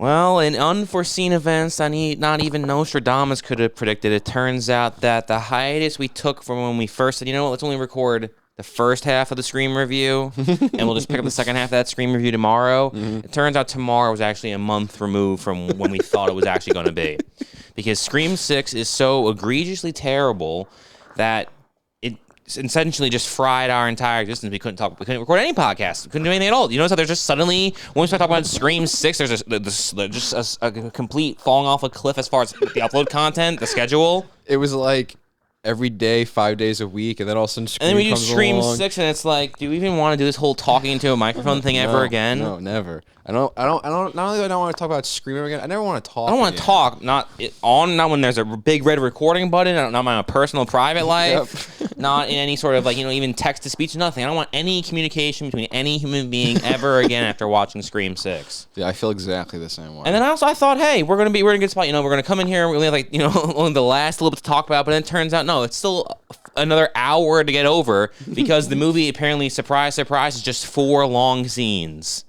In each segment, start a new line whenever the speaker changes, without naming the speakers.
Well, in unforeseen events that not even Nostradamus could have predicted, it turns out that the hiatus we took from when we first said, you know what, let's only record the first half of the Scream review, and we'll just pick up the second half of that Scream review tomorrow. It turns out tomorrow was actually a month removed from when we thought it was actually going to be. Because Scream 6 is so egregiously terrible that it essentially just fried our entire existence. We couldn't record any podcasts. We couldn't do anything at all. You notice how there's just suddenly, when we start talking about Scream 6, there's just a complete falling off a cliff as far as the upload content, the schedule.
It was like every day, 5 days a week, and then all of a sudden Scream
and then we do
comes
Scream
along.
6, and it's like, do we even want to do this whole talking into a microphone thing ever again?
No, never. I don't. Not only do I don't want to talk about Scream ever again, I never want to talk.
I don't want to talk. Not when there's a big red recording button. Not in my personal private life. Not in any sort of even text to speech. Nothing. I don't want any communication between any human being ever again after watching Scream 6.
Yeah, I feel exactly the same way.
And then I thought, hey, we're in a good spot. We're gonna come in here. We only have only the last little bit to talk about. But then it turns out no, it's still another hour to get over because the movie apparently, surprise, surprise, is just 4 long scenes.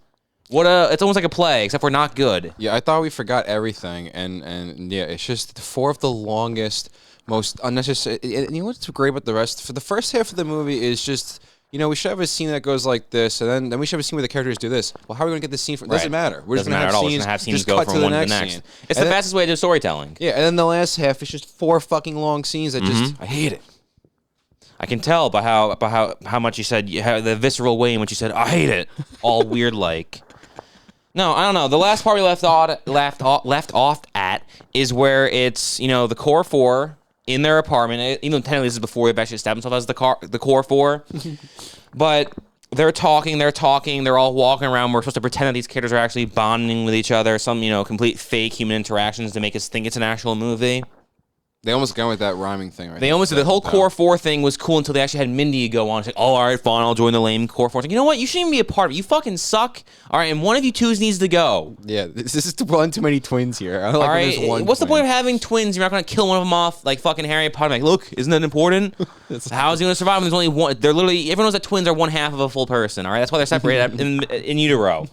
It's almost like a play, except we're not good.
Yeah, I thought we forgot everything, and yeah, it's just 4 of the longest, most unnecessary. And you know what's great about the rest? For the first half of the movie is just, we should have a scene that goes like this, and then we should have a scene where the characters do this. Well, how are we going to get this scene from? It doesn't matter. We're just going to have scenes.
Have scenes go from one to the next.
Scene.
It's the fastest way to do storytelling.
Yeah, and then the last half is just 4 fucking long scenes that just, I hate it.
I can tell by how much you said, the visceral way in which you said, I hate it, all weird like. No, I don't know. The last part we left off at is where it's, the core 4 in their apartment. Even though technically this is before they've actually established themselves as the core 4. But they're talking, they're all walking around. We're supposed to pretend that these characters are actually bonding with each other. Some, complete fake human interactions to make us think it's an actual movie.
They almost got with that rhyming thing, right?
They almost did. The whole Core 4 thing was cool until they actually had Mindy go on. It's like, oh, all right, fine, I'll join the lame Core 4. It's like, you know what? You shouldn't even be a part of it. You fucking suck. All right, and one of you twos needs to go.
Yeah, this is one too many twins here. I don't
all
like
right,
when there's one
what's
twin.
the point of having twins? You're not going to kill one of them off like fucking Harry Potter. Like, look, isn't that important? How is he going to survive when there's only one? They're literally, everyone knows that twins are one half of a full person, all right? That's why they're separated in utero.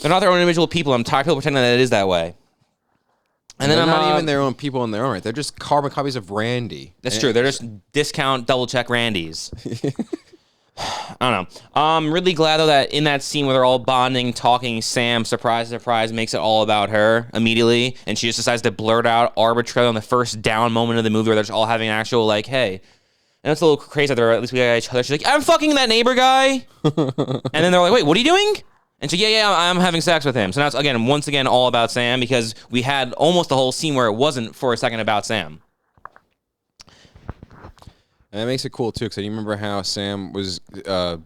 They're not their own individual people. I'm tired of people pretending that it is that way.
And then they're not even their own people in their own right. They're just carbon copies of Randy.
That's true. They're just discount double check Randys. I don't know. I'm really glad though that in that scene where they're all bonding, talking, Sam, surprise, makes it all about her immediately, and she just decides to blurt out arbitrarily on the first down moment of the movie where they're just all having an actual and it's a little crazy that they're at least we got each other. She's like, I'm fucking that neighbor guy, and then they're like, wait, what are you doing? And so, yeah, I'm having sex with him. So now it's, once again, all about Sam because we had almost the whole scene where it wasn't for a second about Sam.
And it makes it cool, too, because I remember how Sam was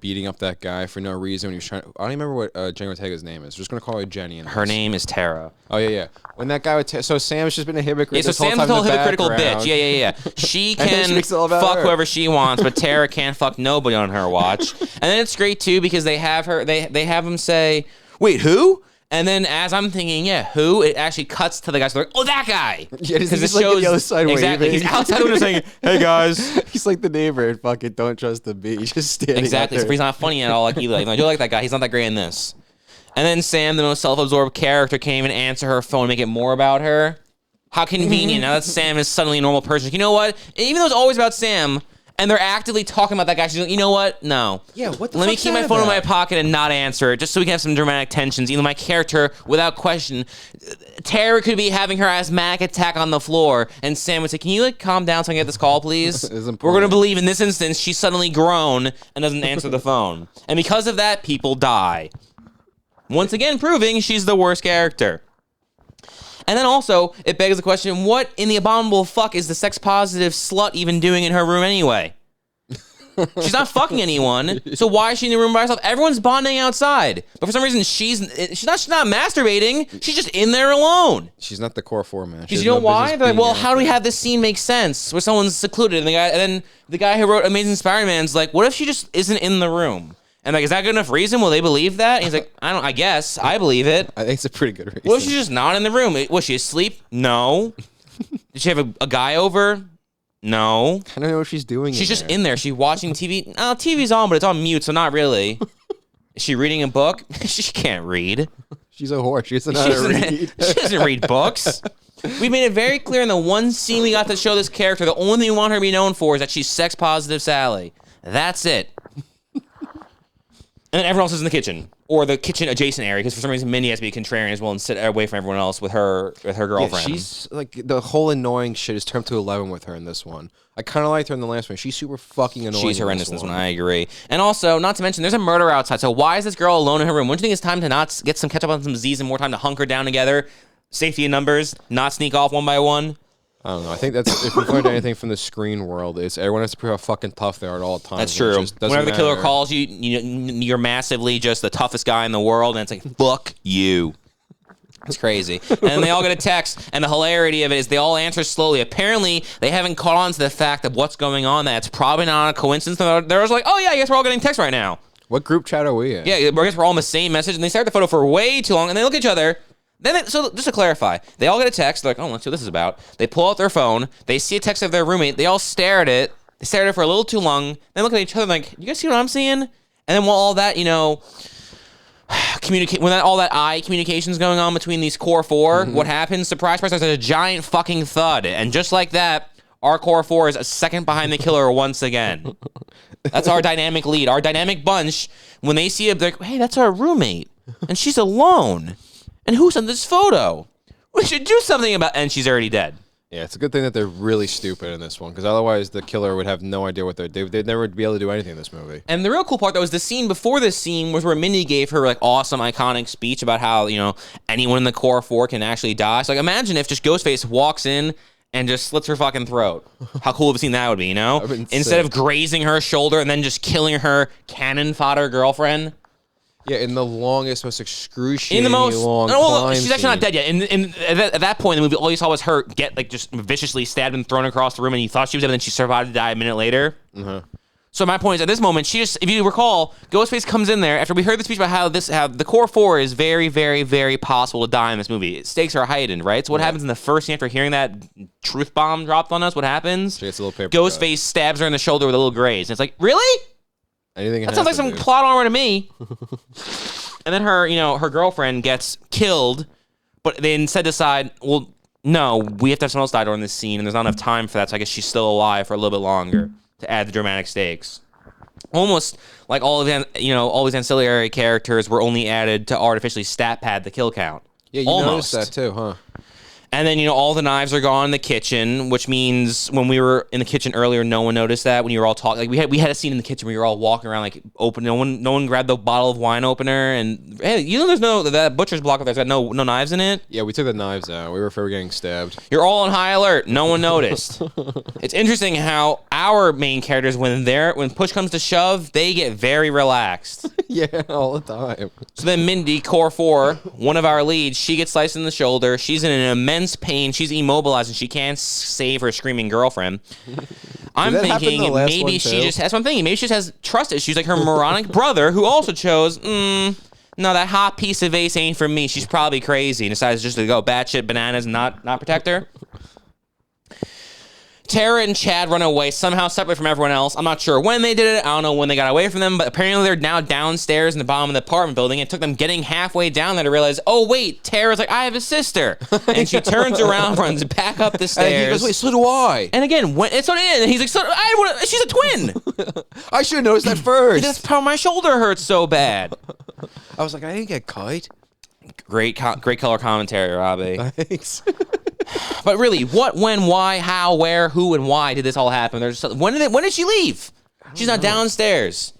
beating up that guy for no reason when he was trying to... I don't even remember what Jenny Ortega's name is. We're just going to call her Jenny.
Her name is Tara.
Oh, yeah. When that guy would... So Sam's just been a hypocrite.
Yeah, so Sam's a whole hypocritical bitch. Yeah. She can fuck whoever she wants, but Tara can't fuck nobody on her watch. And then it's great, too, because they have her... They have him say, wait, who? And then as I'm thinking, yeah, who? It actually cuts to the guy. So they're like, oh, that guy.
Yeah, because it shows the other side
exactly.
Waving.
He's outside window saying, hey, guys.
He's like the neighbor and fucking don't trust the bee. He's just standing
exactly. So he's not funny at all like Eli. I do like that guy. He's not that great in this. And then Sam, the most self-absorbed character, can't even answer her phone and make it more about her. How convenient. Now that Sam is suddenly a normal person. You know what? Even though it's always about Sam... And they're actively talking about that guy. She's like, you know what? No.
Yeah, what the
Let me keep my phone in my pocket and not answer it, just so we can have some dramatic tensions. Even my character, without question, Tara could be having her asthmatic attack on the floor, and Sam would say, can you, calm down so I can get this call, please? We're going to believe in this instance she's suddenly grown and doesn't answer the phone. And because of that, people die. Once again, proving she's the worst character. And then also, it begs the question, what in the abominable fuck is the sex-positive slut even doing in her room anyway? She's not fucking anyone, so why is she in the room by herself? Everyone's bonding outside. But for some reason, she's not masturbating. She's just in there alone.
She's not the core 4, man.
Because you know why? They're like, well, how do we have this scene make sense where someone's secluded? And then the guy who wrote Amazing Spider-Man's like, what if she just isn't in the room? And is that good enough reason? Will they believe that? And he's like, I guess. I believe it.
I think it's a pretty good reason.
What if she's just not in the room? Was she asleep? No. Did she have a guy over? No.
I don't know what she's doing.
She's just in there. She's watching TV. TV's on, but it's on mute, so not really. Is she reading a book? She can't read.
She's a whore. She doesn't know how to read.
She doesn't read books. We made it very clear in the one scene we got to show this character, the only thing we want her to be known for is that she's sex positive Sally. That's it. And then everyone else is in the kitchen or the kitchen adjacent area because for some reason Mindy has to be contrarian as well and sit away from everyone else with her girlfriend.
Yeah, she's like the whole annoying shit is turned to 11 with her in this one. I kind of liked her in the last one. She's super fucking annoying.
She's horrendous in this one. I agree. And also, not to mention, there's a murder outside. So why is this girl alone in her room? Wouldn't you think it's time to not get some catch up on some Z's and more time to hunker down together? Safety in numbers, not sneak off one by one.
I don't know. I think that's if we've learned anything from the screen world, is everyone has to prove how fucking tough they are at all times.
That's true. Whenever the killer calls you, you're massively just the toughest guy in the world, and it's like, fuck you. It's crazy. And they all get a text, and the hilarity of it is they all answer slowly. Apparently, they haven't caught on to the fact of what's going on, that it's probably not a coincidence. They're just like, oh yeah, I guess we're all getting texts right now.
What group chat are we in?
Yeah, I guess we're all in the same message, and they stare at the photo for way too long, and they look at each other. So just to clarify, they all get a text. They're like, oh, let's see what this is about. They pull out their phone. They see a text of their roommate. They all stare at it. They stare at it for a little too long. They look at each other like, you guys see what I'm seeing? And then while all that, all that eye communication's going on between these core four, what happens? Surprise, surprise, there's a giant fucking thud. And just like that, our core four is a second behind the killer once again. That's our dynamic lead. Our dynamic bunch, when they see it, they're like, hey, that's our roommate. And she's alone. And who sent this photo? We should do something about... And she's already dead.
Yeah, it's a good thing that they're really stupid in this one, because otherwise the killer would have no idea what they'd never be able to do anything in this movie.
And the real cool part, though, was the scene before this scene was where Mindy gave her, like, awesome, iconic speech about how, anyone in the core four can actually die. So, like, imagine if just Ghostface walks in and just slits her fucking throat. How cool of a scene that would be, Instead of grazing her shoulder and then just killing her cannon fodder girlfriend.
Yeah, in the longest, most excruciating long climb
she's actually not dead yet. At that point in the movie, all you saw was her get just viciously stabbed and thrown across the room, and you thought she was dead, and then she survived to die a minute later. So my point is, at this moment, if you recall, Ghostface comes in there after we heard the speech about how the core four is very, very, very possible to die in this movie. Stakes are heightened, right? So what happens in the first scene after hearing that truth bomb dropped on us? What happens?
She gets a little paper
Ghostface stabs her in the shoulder with a little graze, and it's like, really?
That
sounds like some plot armor to me. And then her girlfriend gets killed, but they instead decide, well, no, we have to have someone else die during this scene, and there's not enough time for that, so I guess she's still alive for a little bit longer to add the dramatic stakes. Almost like all these ancillary characters were only added to artificially stat pad the kill count.
Yeah, you noticed that too, huh?
And then, all the knives are gone in the kitchen, which means when we were in the kitchen earlier, no one noticed that. When you were all talking, like we had a scene in the kitchen where you were all walking around, like open. No one grabbed the bottle of wine opener, and hey, there's that butcher's block up there's got no knives in it.
Yeah, we took the knives out. We were afraid we were getting stabbed.
You're all on high alert. No one noticed. It's interesting how our main characters, when push comes to shove, they get very relaxed.
Yeah, all the time.
So then Mindy, core four, one of our leads, she gets sliced in the shoulder. She's in an immense pain. She's immobilized and she can't save her screaming girlfriend. I'm thinking maybe that's what I'm thinking. Maybe she just has trust issues like her moronic brother who also chose, no, that hot piece of vase ain't for me. She's probably crazy and decides just to go batshit bananas and not protect her. Tara and Chad run away, somehow separate from everyone else. I'm not sure when they did it. I don't know when they got away from them, but apparently they're now downstairs in the bottom of the apartment building. It took them getting halfway down there to realize, oh, wait, Tara's like, I have a sister. And she turns around, runs back up the stairs.
And he goes, wait, so do I.
And again, it's on it. And he's like, she's a twin.
I should have noticed that first.
That's how my shoulder hurts so bad.
I was like, I didn't get cut.
Great color commentary, Robbie.
Thanks.
But really, what, when, why, how, where, who, and why did this all happen? When did she leave? She's not downstairs.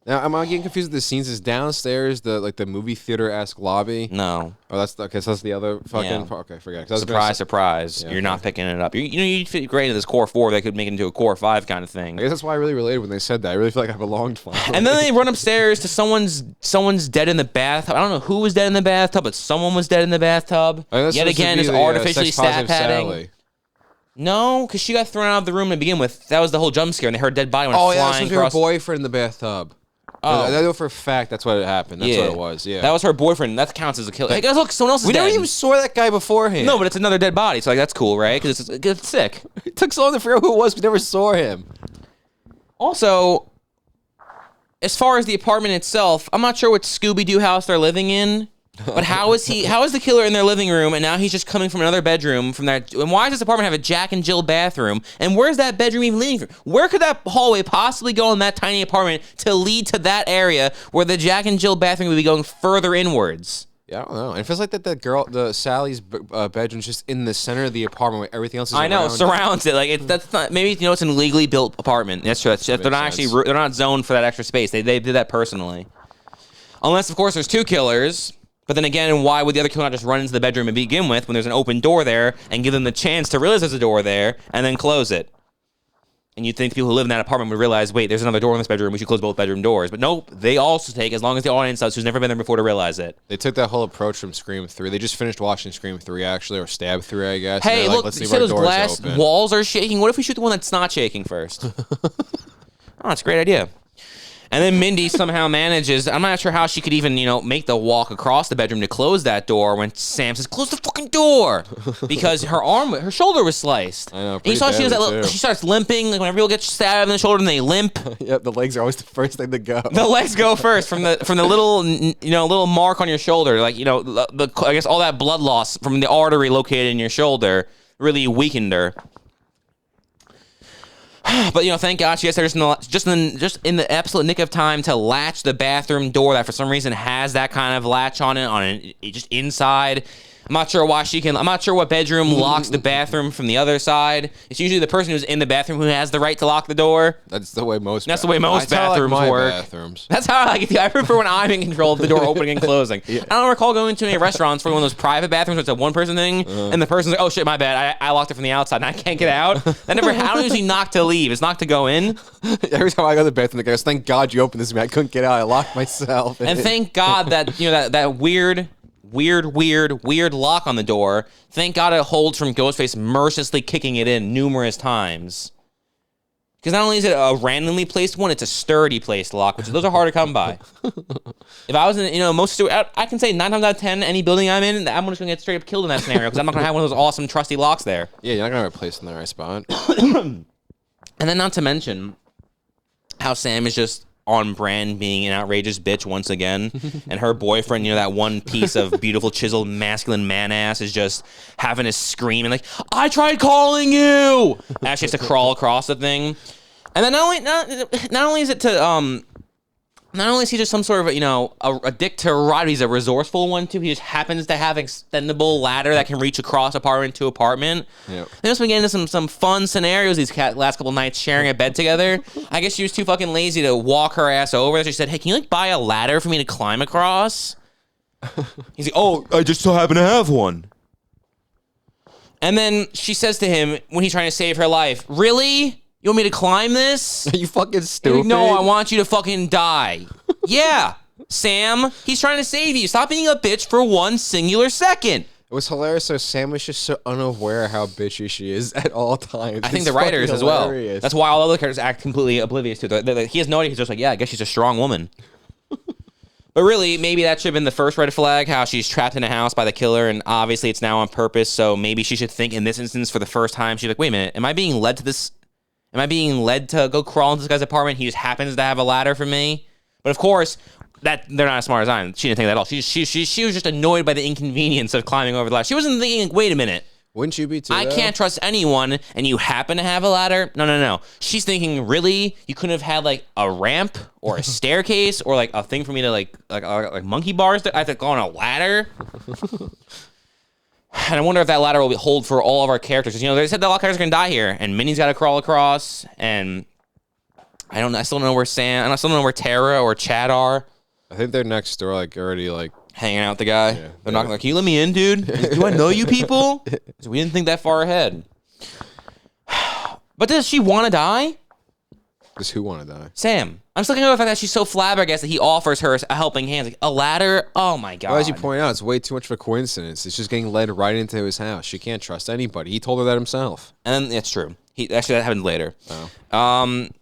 Now, am I getting confused with the scenes? Is downstairs the movie theater-esque lobby?
No.
Oh, that's okay. So that's the other fucking.
Yeah.
Okay, forget.
Surprise! Yeah, you're not picking it up. You fit great into this core 4. They could make it into a core 5 kind of thing.
I guess that's why I really related when they said that. I really feel like I belonged. Finally.
And then they run upstairs to someone's dead in the bathtub. I don't know who was dead in the bathtub, but someone was dead in the bathtub. Yet again, it's artificially stat padding. Sally. No, because she got thrown out of the room to begin with. That was the whole jump scare, and they heard a dead body went flying across.
Her boyfriend in the bathtub. Oh. I know for a fact that's what happened. That's what it was, yeah.
That was her boyfriend. That counts as a kill. Hey, guys, look, someone else is dead.
We never even saw that guy beforehand.
No, but it's another dead body, so that's cool, right? Because it's sick.
It took so long to figure out who it was. We never saw him.
Also, as far as the apartment itself, I'm not sure what Scooby-Doo house they're living in. But how is the killer in their living room, and now he's just coming from another bedroom from that? And why does this apartment have a Jack and Jill bathroom? And where's that bedroom even leading from? Where could that hallway possibly go in that tiny apartment to lead to that area where the Jack and Jill bathroom would be going further inwards?
Yeah, I don't know. It feels like that the Sally's bedroom's just in the center of the apartment where everything else is
I know,
around.
surrounds it. Like that's not, maybe it's an illegally built apartment. That's true. They're not
sense.
actually they're not zoned for that extra space. They did that personally. Unless of course there's two killers. But then again, why would the other killer not just run into the bedroom and begin with when there's an open door there and give them the chance to realize there's a door there and then close it? And you'd think people who live in that apartment would realize, wait, there's another door in this bedroom. We should close both bedroom doors. But nope, they also take, as long as the audience does, who's never been there before to realize it.
They took that whole approach from Scream 3. They just finished watching Scream 3, actually, or Stab 3, I guess.
Hey, look,
let's
you
leave
said
our
those
doors
glass
open.
walls are shaking. What if we shoot the one that's not shaking first? Oh, that's a great idea. And then Mindy somehow manages, I'm not sure how she could even, make the walk across the bedroom to close that door when Sam says, close the fucking door! Because her shoulder was sliced.
I know,
and you saw she starts limping, like whenever people get stabbed in the shoulder and they limp.
Yep, the legs are always the first thing to go.
The legs go first from the little, little mark on your shoulder. Like, I guess all that blood loss from the artery located in your shoulder really weakened her. But thank God she gets there just in the absolute nick of time to latch the bathroom door that for some reason has that kind of latch on it just inside. I'm not sure why I'm not sure what bedroom locks the bathroom from the other side. It's usually the person who's in the bathroom who has the right to lock the door.
That's the way most.
That's the way most bathrooms work.
Bathrooms.
That's how I like it. I prefer when I'm in control of the door opening and closing. Yeah. I don't recall going to any restaurants for one of those private bathrooms where it's a one-person thing, and the person's like, "Oh shit, my bad. I locked it from the outside, and I can't get out." That never. I don't usually knock to leave. It's knock to go in.
Every time I go to the bathroom, the guy goes, "Thank God you opened this to me. I couldn't get out. I locked myself."
And thank God that that weird lock on the door. Thank God it holds from Ghostface mercilessly kicking it in numerous times. Because not only is it a randomly placed one, it's a sturdy placed lock, which those are hard to come by. If I was in, I can say 9 times out of 10, any building I'm in, I'm just going to get straight up killed in that scenario because I'm not going to have one of those awesome trusty locks there.
Yeah, you're not going to have a place in the right spot.
And then not to mention how Sam is just on brand being an outrageous bitch once again, and her boyfriend, that one piece of beautiful chiseled masculine man ass is just having to scream and like, I tried calling you, and she has to crawl across the thing. And then not only is it to not only is he just some sort of a dick to Rod, he's a resourceful one too. He just happens to have an extendable ladder that can reach across apartment to apartment. Yep. Then we get into some fun scenarios these last couple nights sharing a bed together. I guess she was too fucking lazy to walk her ass over. So she said, "Hey, can you buy a ladder for me to climb across?" He's like, "Oh, I just so happen to have one." And then she says to him when he's trying to save her life, "Really? You want me to climb this?"
Are you fucking stupid?
No, I want you to fucking die. Yeah, Sam, he's trying to save you. Stop being a bitch for one singular second.
It was hilarious. So Sam was just so unaware how bitchy she is at all times.
I think the writers as well. That's why all the other characters act completely oblivious to it. He has no idea. He's just like, yeah, I guess she's a strong woman. But really, maybe that should have been the first red flag, how she's trapped in a house by the killer, and obviously it's now on purpose, so maybe she should think in this instance for the first time, she's like, wait a minute, am I being led to this? Am I being led to go crawl into this guy's apartment? He just happens to have a ladder for me. But of course, that they're not as smart as I am. She didn't think that at all. She was just annoyed by the inconvenience of climbing over the ladder. She wasn't thinking, wait a minute.
Wouldn't you be too?
I can't trust anyone, and you happen to have a ladder? No. She's thinking, really? You couldn't have had like a ramp or a staircase or like a thing for me to like monkey bars? I have to go on a ladder. And I wonder if that ladder will hold for all of our characters. Because, they said that all characters are going to die here. And Minnie's got to crawl across. And I still don't know where Sam, and I still don't know where Tara or Chad are.
I think they're next door, already
hanging out with the guy.
Yeah,
they're not like, can you let me in, dude? Do I know you people? So we didn't think that far ahead. But does she want to die?
Does who want to die?
Sam. I'm still thinking about the fact that she's so flabbergasted that he offers her a helping hand. Like, a ladder? Oh, my God.
Well, as you point out, it's way too much of a coincidence. It's just getting led right into his house. She can't trust anybody. He told her that himself.
And it's true. Actually, that happened later.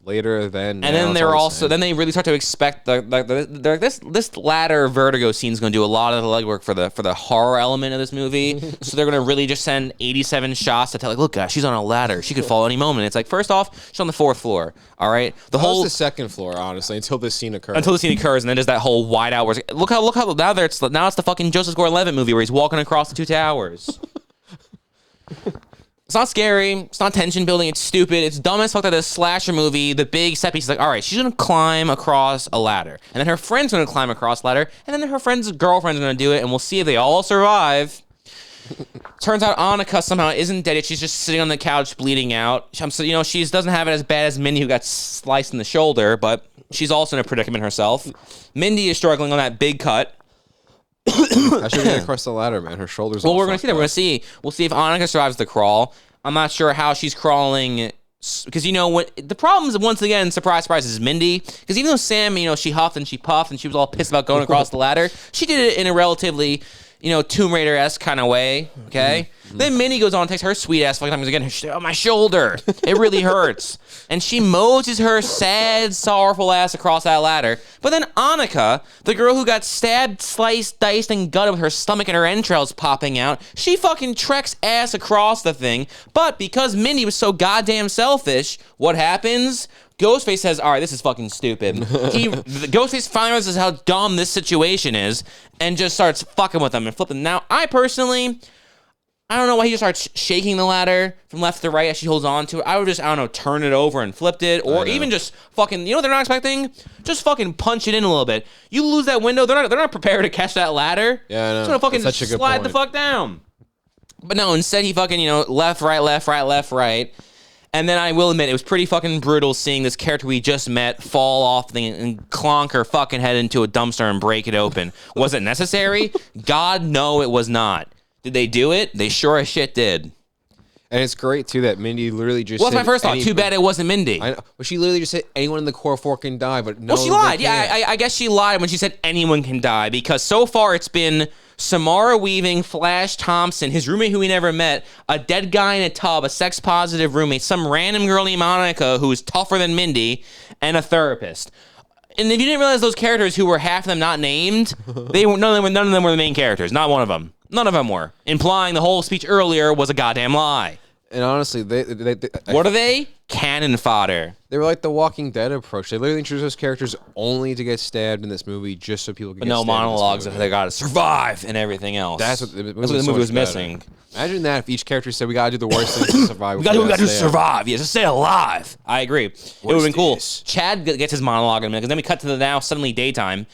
Later then.
And then they're also then they really start to expect this ladder vertigo scene is going to do a lot of the legwork for the horror element of this movie. So they're going to really just send 87 shots to tell like, look, guys, she's on a ladder. She could fall any moment. It's like, first off, she's on the 4th floor. All right,
the second floor, honestly, until this scene occurs.
And then there's that whole wide out. Where look how now it's the fucking Joseph Gordon-Levitt movie where he's walking across the 2 towers. It's not scary. It's not tension building. It's stupid. It's dumb as fuck that this slasher movie, the big set piece is like, all right, she's going to climb across a ladder. And then her friend's going to climb across a ladder. And then her friend's girlfriend's going to do it. And we'll see if they all survive. Turns out Annika somehow isn't dead yet. She's just sitting on the couch bleeding out. She doesn't have it as bad as Mindy, who got sliced in the shoulder. But she's also in a predicament herself. Mindy is struggling on that big cut.
How should we get across the ladder, man? Her shoulders.
Well, we're going to see that. We'll see if Annika survives the crawl. I'm not sure how she's crawling, because what the problem is, once again, surprise, surprise, is Mindy. Because even though Sam, she huffed and she puffed and she was all pissed about going across the ladder, she did it in a relatively, Tomb Raider-esque kind of way. Okay. Then Mindy goes on and takes her sweet ass fucking time again. She's like, oh, my shoulder, it really hurts, and she moses her sad, sorrowful ass across that ladder. But then Annika, the girl who got stabbed, sliced, diced, and gutted with her stomach and her entrails popping out, she fucking treks ass across the thing. But because Mindy was so goddamn selfish, what happens? Ghostface says, all right, this is fucking stupid. Ghostface finally realizes how dumb this situation is and just starts fucking with them and flipping. Now, I don't know why he just starts shaking the ladder from left to right as she holds on to it. I would just, turn it over and flipped it, or even just fucking, they're not expecting? Just fucking punch it in a little bit. You lose that window, they're not prepared to catch that ladder.
Yeah, I know.
Just gonna fucking slide the fuck down. But no, instead he fucking, left, right. And then I will admit, it was pretty fucking brutal seeing this character we just met fall off the thing and clonk her fucking head into a dumpster and break it open. Was it necessary? God, no, it was not. Did they do it? They sure as shit did.
And it's great, too, that Mindy literally just
Well, that's my first thought. Too bad it wasn't Mindy.
I know. Well, she literally just said anyone in the core 4 can die, but no.
Well, she lied. Yeah, I guess she lied when she said anyone can die, because so far it's been Samara Weaving, Flash Thompson, his roommate who we never met, a dead guy in a tub, a sex-positive roommate, some random girl named Monica who is tougher than Mindy, and a therapist. And if you didn't realize those characters who were half of them not named, none of them were the main characters. Not one of them. None of them were. Implying the whole speech earlier was a goddamn lie.
And honestly, they
what are they? Cannon fodder.
They were like the Walking Dead approach. They literally introduced those characters only to get stabbed in this movie, just so people could get stabbed.
No monologues of they gotta survive and everything else.
That's what the
movie was missing.
Imagine that if each character said, we gotta do the worst things to survive.
we gotta do survive. Yeah, just stay alive. I agree. It would have been cool. Chad gets his monologue in a minute, because then we cut to the now suddenly daytime.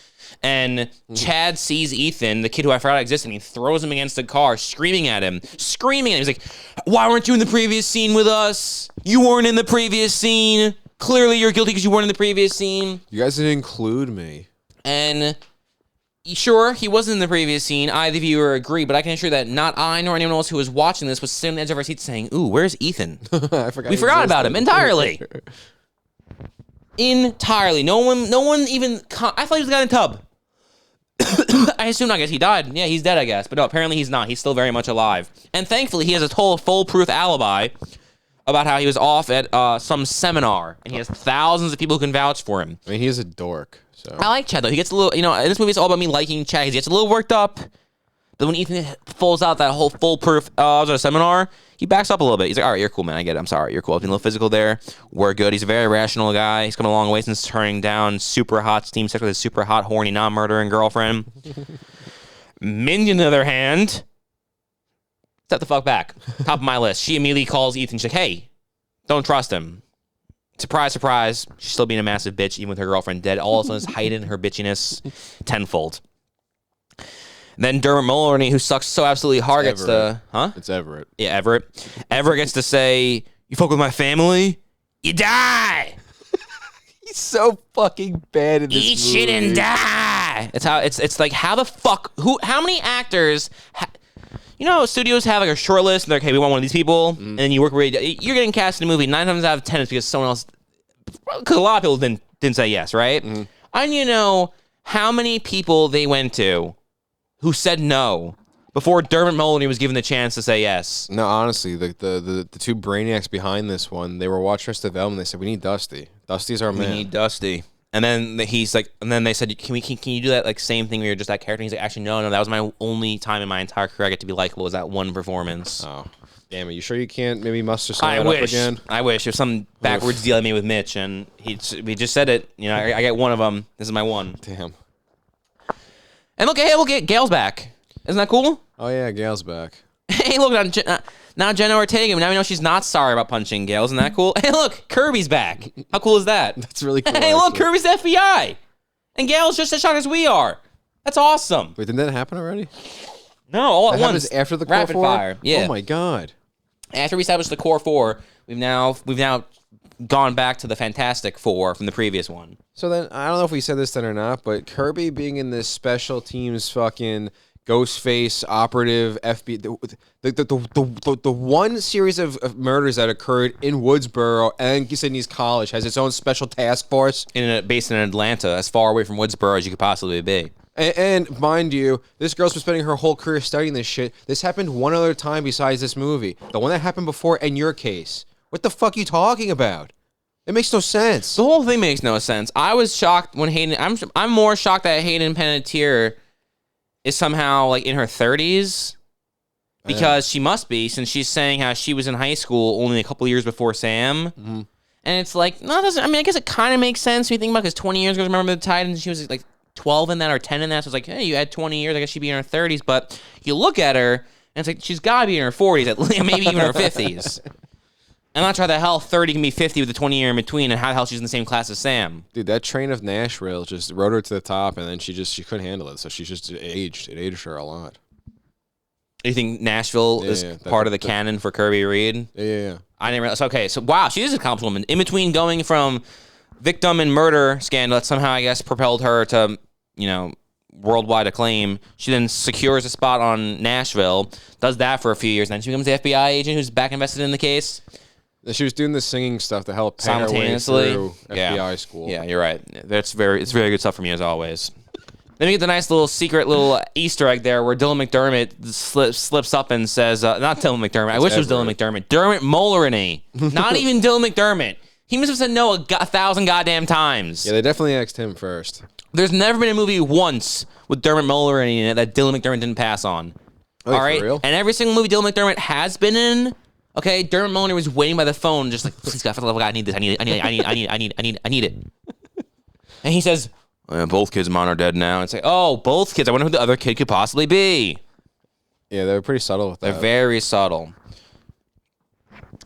And Chad sees Ethan, the kid who I forgot existed, and he throws him against the car, screaming at him. He's like, why weren't you in the previous scene with us? You weren't in the previous scene. Clearly you're guilty because you weren't in the previous scene.
You guys didn't include me.
And sure, he wasn't in the previous scene. I, the viewer, agree, but I can assure that not I nor anyone else who was watching this was sitting on the edge of our seats saying, ooh, where's Ethan? We forgot about him entirely. Entirely. No one even... I thought he was the guy in the tub. I assume, I guess he died. Yeah, he's dead, I guess. But no, apparently he's not. He's still very much alive. And thankfully, he has a whole foolproof alibi about how he was off at some seminar. And he has thousands of people who can vouch for him.
I mean, he is a dork, so...
I like Chad, though. He gets a little... in this movie, it's all about me liking Chad. He gets a little worked up. But when Ethan pulls out that whole foolproof... I was at a seminar... He backs up a little bit. He's like, all right, you're cool, man. I get it. I'm sorry. You're cool. I've been a little physical there. We're good. He's a very rational guy. He's come a long way since turning down super hot steam sex with his super hot, horny, non-murdering girlfriend. Mindy, on the other hand, step the fuck back. Top of my list. She immediately calls Ethan. She's like, hey, don't trust him. Surprise, surprise. She's still being a massive bitch, even with her girlfriend dead. All of a sudden, it's hiding her bitchiness tenfold. Then Dermot Mulroney, who sucks so absolutely hard, gets to... Huh?
It's Everett.
Yeah, Everett. Everett gets to say, you fuck with my family, you die!
He's so fucking bad in this movie.
Eat shit and die! It's like, how the fuck... How many actors... studios have like a short list, and they're like, hey, we want one of these people, and then you work where you're getting cast in a movie 9 times out of 10 it's because someone else... Because a lot of people didn't say yes, right? And how many people they went to who said no before Dermot Mulroney was given the chance to say yes.
No, honestly, the two brainiacs behind this one, they were watching us develop, and they said, we need Dusty. Dusty's our man.
We need Dusty. And then he's like, and then they said, can you do that like same thing where you're just that character? And he's like, actually, no, that was my only time in my entire career I get to be likable was that one performance.
Oh, damn it! You sure you can't maybe muster something up again?
I wish. There's some backwards deal I made with Mitch, and we just said it. You know, I get one of them. This is my one.
Damn.
And look, hey, look, Gail's back. Isn't that cool?
Oh yeah, Gail's back.
Hey, look, now Jenna Ortega. Now we know she's not sorry about punching Gail. Isn't that cool? Hey, look, Kirby's back. How cool is that?
That's really cool.
Hey, look, Kirby's the FBI. And Gail's just as shocked as we are. That's awesome.
Wait, didn't that happen already?
No, all at
That
once.
happens after the core
Rapid
4?
fire. Yeah.
Oh my god.
After we established the core 4, we've now gone back to the Fantastic Four from the previous one.
So then, I don't know if we said this then or not, but Kirby being in this special team's fucking Ghostface operative FBI, the one series of murders that occurred in Woodsboro and Sydney's College has its own special task force.
Based in Atlanta, as far away from Woodsboro as you could possibly be.
And mind you, this girl's been spending her whole career studying this shit. This happened one other time besides this movie. The one that happened before in your case. What the fuck are you talking about? It makes no sense.
The whole thing makes no sense. I was shocked when Hayden... I'm more shocked that Hayden Panettiere is somehow like in her 30s. Because she must be, since she's saying how she was in high school only a couple years before Sam.
Mm-hmm.
And it's like, no, it doesn't... I mean, I guess it kind of makes sense when you think about it, because 20 years ago, remember the Titans, she was like 12 in that or 10 in that, so it's like, hey, you had 20 years, I guess she'd be in her 30s, but you look at her, and it's like, she's got to be in her 40s, at least, maybe even her 50s. I'm not sure how the hell 30 can be 50 with the 20 year in between, and how the hell she's in the same class as Sam.
Dude, that train of Nashville just rode her to the top, and then she couldn't handle it, so she just aged. It aged her a lot.
You think Nashville is part of the canon for Kirby Reed?
Yeah.
I didn't realize. Okay, so wow, she is a accomplished woman. In between going from victim and murder scandal that somehow, I guess, propelled her to, worldwide acclaim, she then secures a spot on Nashville, does that for a few years, and then she becomes the FBI agent who's back invested in the case.
She was doing the singing stuff to help pay her way
Simultaneously
through FBI school.
Yeah, you're right. It's very good stuff from you as always. Then we get the nice little secret little Easter egg there where Dylan McDermott slips up and says, not Dylan McDermott, I wish it was Dylan McDermott, Dermot Mulroney. Not even Dylan McDermott. He must have said no 1,000 goddamn times.
Yeah, they definitely asked him first.
There's never been a movie once with Dermot Mulroney in it that Dylan McDermott didn't pass on.
Oh,
all right?
for real?
And every single movie Dylan McDermott has been in, okay, Dermot Mulroney was waiting by the phone just like, please God, for the love of God, I need this. I need it. And he says, both kids of mine are dead now. And it's like, oh, both kids. I wonder who the other kid could possibly be.
Yeah, they were pretty subtle with that.
They're very subtle.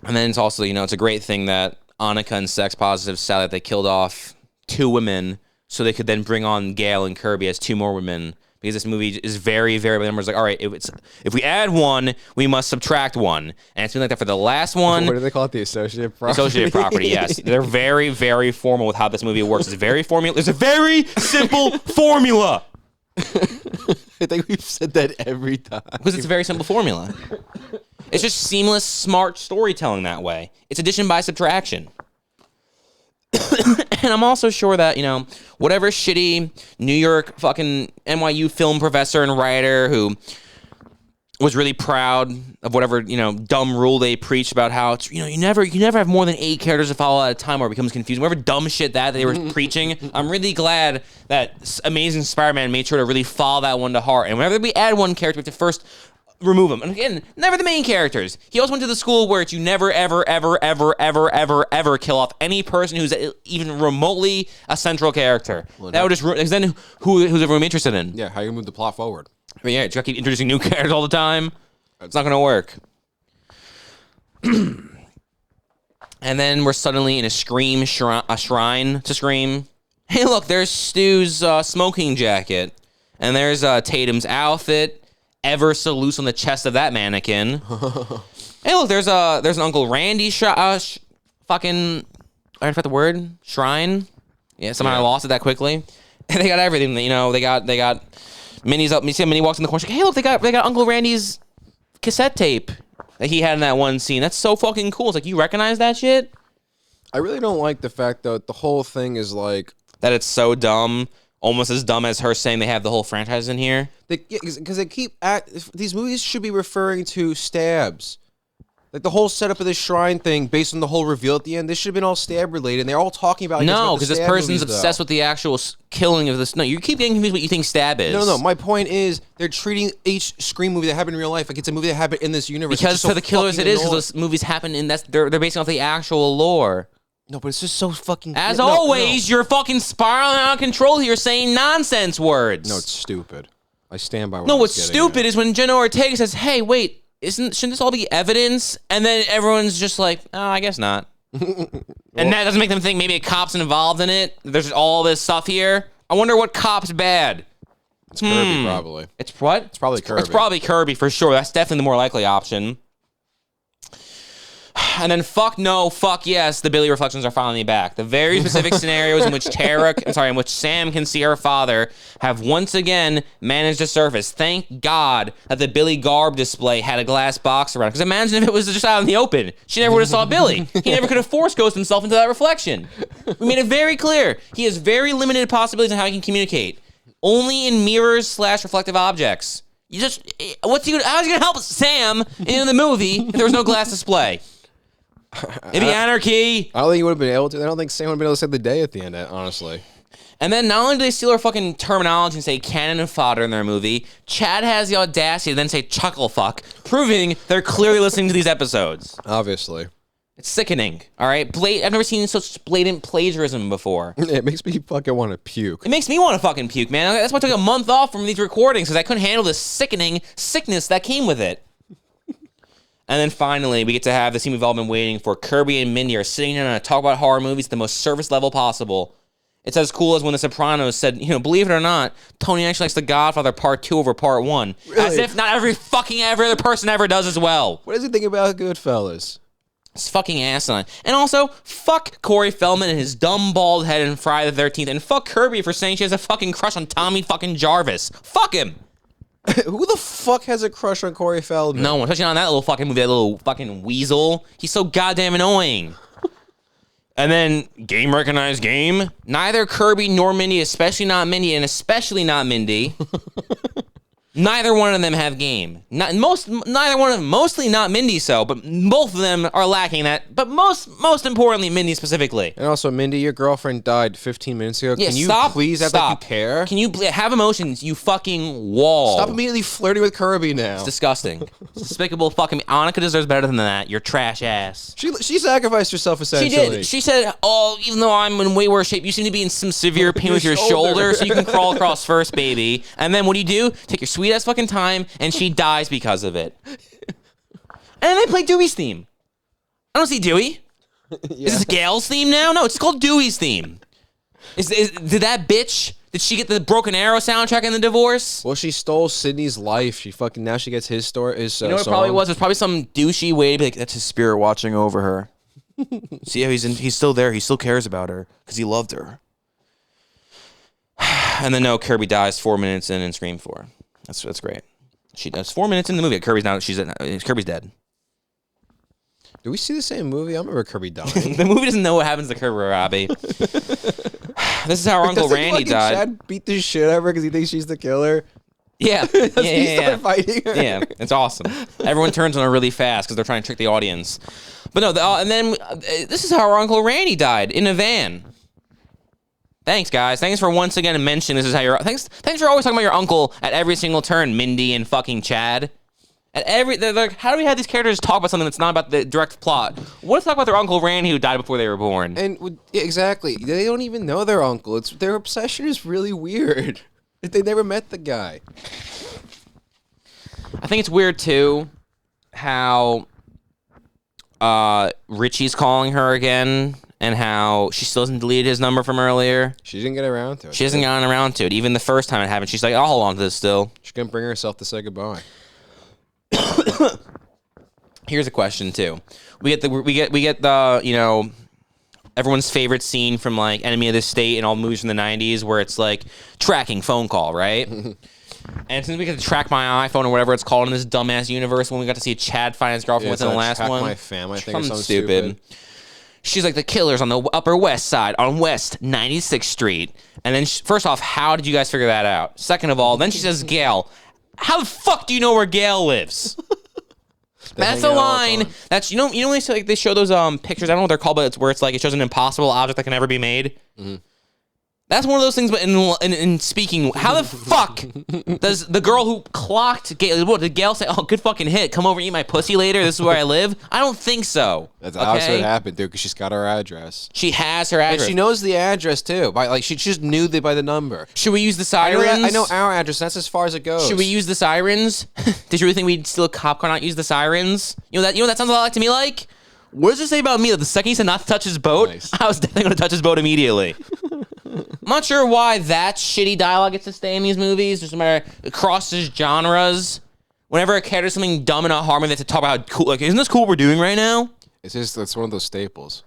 And then it's also, it's a great thing that Annika and Sex Positive said that they killed off 2 women so they could then bring on Gail and Kirby as 2 more women. Because this movie is very, very numbers. Like, all right, if we add 1, we must subtract 1. And it's been like that for the last one.
What do they call it? The associative property?
Associative property, yes. They're very, very formal with how this movie works. It's very formula. There's a very simple formula.
I think we've said that every time.
Because it's a very simple formula. It's just seamless, smart storytelling that way. It's addition by subtraction. And I'm also sure that, whatever shitty New York fucking NYU film professor and writer who was really proud of whatever, dumb rule they preached about how it's, you never have more than 8 characters to follow at a time or it becomes confusing. Whatever dumb shit that they were preaching, I'm really glad that Amazing Spider-Man made sure to really follow that one to heart. And whenever we add one character, we have to first remove him. And again, never the main characters. He also went to the school where you never, ever, ever, ever, ever, ever, ever kill off any person who's even remotely a central character. Well, that would just because then who's everyone interested in?
Yeah, how you move the plot forward?
I mean, yeah, you gotta keep introducing new characters all the time. It's not gonna work. And then we're suddenly in a shrine to Scream. Hey, look, there's Stu's smoking jacket, and there's Tatum's outfit. Ever so loose on the chest of that mannequin. Hey, look, there's an Uncle Randy fucking, I forgot the word, shrine. Yeah, somehow I lost it that quickly. And they got everything. They got Minnie's up. You see Minnie walks in the corner. She's like, hey, look, they got Uncle Randy's cassette tape that he had in that one scene. That's so fucking cool. It's like, you recognize that shit?
I really don't like the fact that the whole thing is like
that it's so dumb. almost as dumb as her saying they have the whole franchise in here.
Because they keep these movies should be referring to stabs. Like the whole setup of this shrine thing, based on the whole reveal at the end, this should have been all stab related. And they're all talking about
no, because this person's obsessed with the actual killing of this. No, you keep getting confused what you think stab is.
No. My point is they're treating each Scream movie that happened in real life like it's a movie that happened in this universe.
Because for the killers, it is because those movies happen in they're basing off the actual lore.
No, but it's just so fucking.
As always, you're fucking spiraling out of control here, saying nonsense words.
No, it's stupid. I stand by.
What's stupid is when Jenna Ortega says, "Hey, wait." Shouldn't this all be evidence? And then everyone's just like, oh, I guess not. And that doesn't make them think maybe a cop's involved in it. There's all this stuff here. I wonder what cop's bad.
It's Kirby, probably.
It's what?
It's probably Kirby.
It's probably Kirby for sure. That's definitely the more likely option. And then fuck no, fuck yes, the Billy reflections are finally back. The very specific scenarios in which in which Sam can see her father have once again managed to surface. Thank God that the Billy garb display had a glass box around it. Because imagine if it was just out in the open. She never would have saw Billy. He never could have force ghosted himself into that reflection. We made it very clear. He has very limited possibilities on how he can communicate. Only in mirrors / reflective objects. How's he gonna help Sam in the movie if there was no glass display? Maybe anarchy.
I don't think he would have been able to. I don't think Sam would have been able to save the day at the end, honestly.
And then not only do they steal our fucking terminology and say cannon and fodder in their movie, Chad has the audacity to then say chuckle fuck, proving they're clearly listening to these episodes.
Obviously.
It's sickening, all right? I've never seen such blatant plagiarism before.
It makes me fucking want to puke.
It makes me want to fucking puke, man. That's why I took a month off from these recordings, because I couldn't handle the sickening sickness that came with it. And then finally, we get to have the scene we've all been waiting for. Kirby and Mindy are sitting down and talk about horror movies at the most surface level possible. It's as cool as when The Sopranos said, believe it or not, Tony actually likes The Godfather Part 2 over Part 1. Really? As if not every other person ever does as well.
What does he think about Goodfellas?
It's fucking asinine. And also, fuck Corey Feldman and his dumb bald head in Friday the 13th. And fuck Kirby for saying she has a fucking crush on Tommy fucking Jarvis. Fuck him.
Who the fuck has a crush on Corey Feldman?
No one, especially on that little fucking movie, that little fucking weasel. He's so goddamn annoying. And then, game recognized game. Neither Kirby nor Mindy, especially not Mindy, and especially not Mindy. Neither one of them have game. Neither one of them, mostly not Mindy so, but both of them are lacking that. But most importantly, Mindy specifically.
And also, Mindy, your girlfriend died 15 minutes ago.
Yeah,
Can you
stop,
please act like you care?
Can you have emotions, you fucking wall?
Stop immediately flirting with Kirby now.
It's disgusting. Despicable fucking... Annika deserves better than that. You're trash ass.
She sacrificed herself, essentially.
She did. She said, oh, even though I'm in way worse shape, you seem to be in some severe pain with your shoulder, so you can crawl across first, baby. And then what do? Take your sweet-ass fucking time, and she dies because of it. And then they play Dewey's theme. I don't see Dewey. Yeah. Is this Gail's theme now? No, it's called Dewey's theme. Did that bitch... Did she get the Broken Arrow soundtrack in the divorce?
Well, she stole Sydney's life. Now she gets his story. You know
what it probably was? It was probably some douchey way to be like, that's his spirit watching over her. See how he's still there. He still cares about her because he loved her. And then no, Kirby dies 4 minutes in Scream 4. That's great. She does 4 minutes in the movie. Kirby's dead.
Do we see the same movie? I remember Kirby dying.
The movie doesn't know what happens to Kirby, Robbie. This is how our Uncle Randy died.
Chad beat the shit out of her because he thinks she's the killer.
Yeah.
Start fighting her.
Yeah, it's awesome. Everyone turns on her really fast because they're trying to trick the audience. But no, and then this is how our Uncle Randy died in a van. Thanks, guys. Thanks for once again mentioning this is how your... Thanks for always talking about your uncle at every single turn, Mindy and fucking Chad. They're like, how do we have these characters talk about something that's not about the direct plot? What if talk about their Uncle Randy who died before they were born?
And exactly, they don't even know their uncle. Their obsession is really weird. They never met the guy.
I think it's weird too how Richie's calling her again and how she still hasn't deleted his number from earlier.
She didn't get around to it.
She hasn't gotten around to it. Even the first time it happened, she's like, I'll hold on to this still.
She's gonna bring herself to say goodbye.
Here's a question too. We get the everyone's favorite scene from like Enemy of the State and all movies from the 90s where it's like tracking phone call, right? And since we get to track my iPhone or whatever it's called in this dumbass universe, when we got to see Chad find his girlfriend within the last one,
my family, I think
something
stupid.
she's like, the killer's on the Upper West Side on West 96th Street. And then, first off, how did you guys figure that out? Second of all, then she says, Gail, how the fuck do you know where Gail lives? That's the line. That's you know when they say, like, they show those pictures. I don't know what they're called, but it's where it's like it shows an impossible object that can never be made. Mm-hmm. That's one of those things. But in speaking, how the fuck does the girl who clocked Gail? What did Gail say? Oh, good fucking hit. Come over and eat my pussy later. This is where I live. I don't think so.
That's obviously what happened, dude. Because she's got her address.
She has her address.
And she knows the address too. She just knew by the number.
Should we use the sirens?
I know our address. That's as far as it goes.
Should we use the sirens? Did you really think we'd steal a cop car, not use the sirens? You know that sounds a lot like to me like. What does it say about me that the second he said not to touch his boat, nice. I was definitely going to touch his boat immediately. I'm not sure why that shitty dialogue gets to stay in these movies. Just no matter it crosses genres. Whenever a character does something dumb and not harming, they have to talk about how cool. Like, isn't this cool what we're doing right now?
It's one of those staples.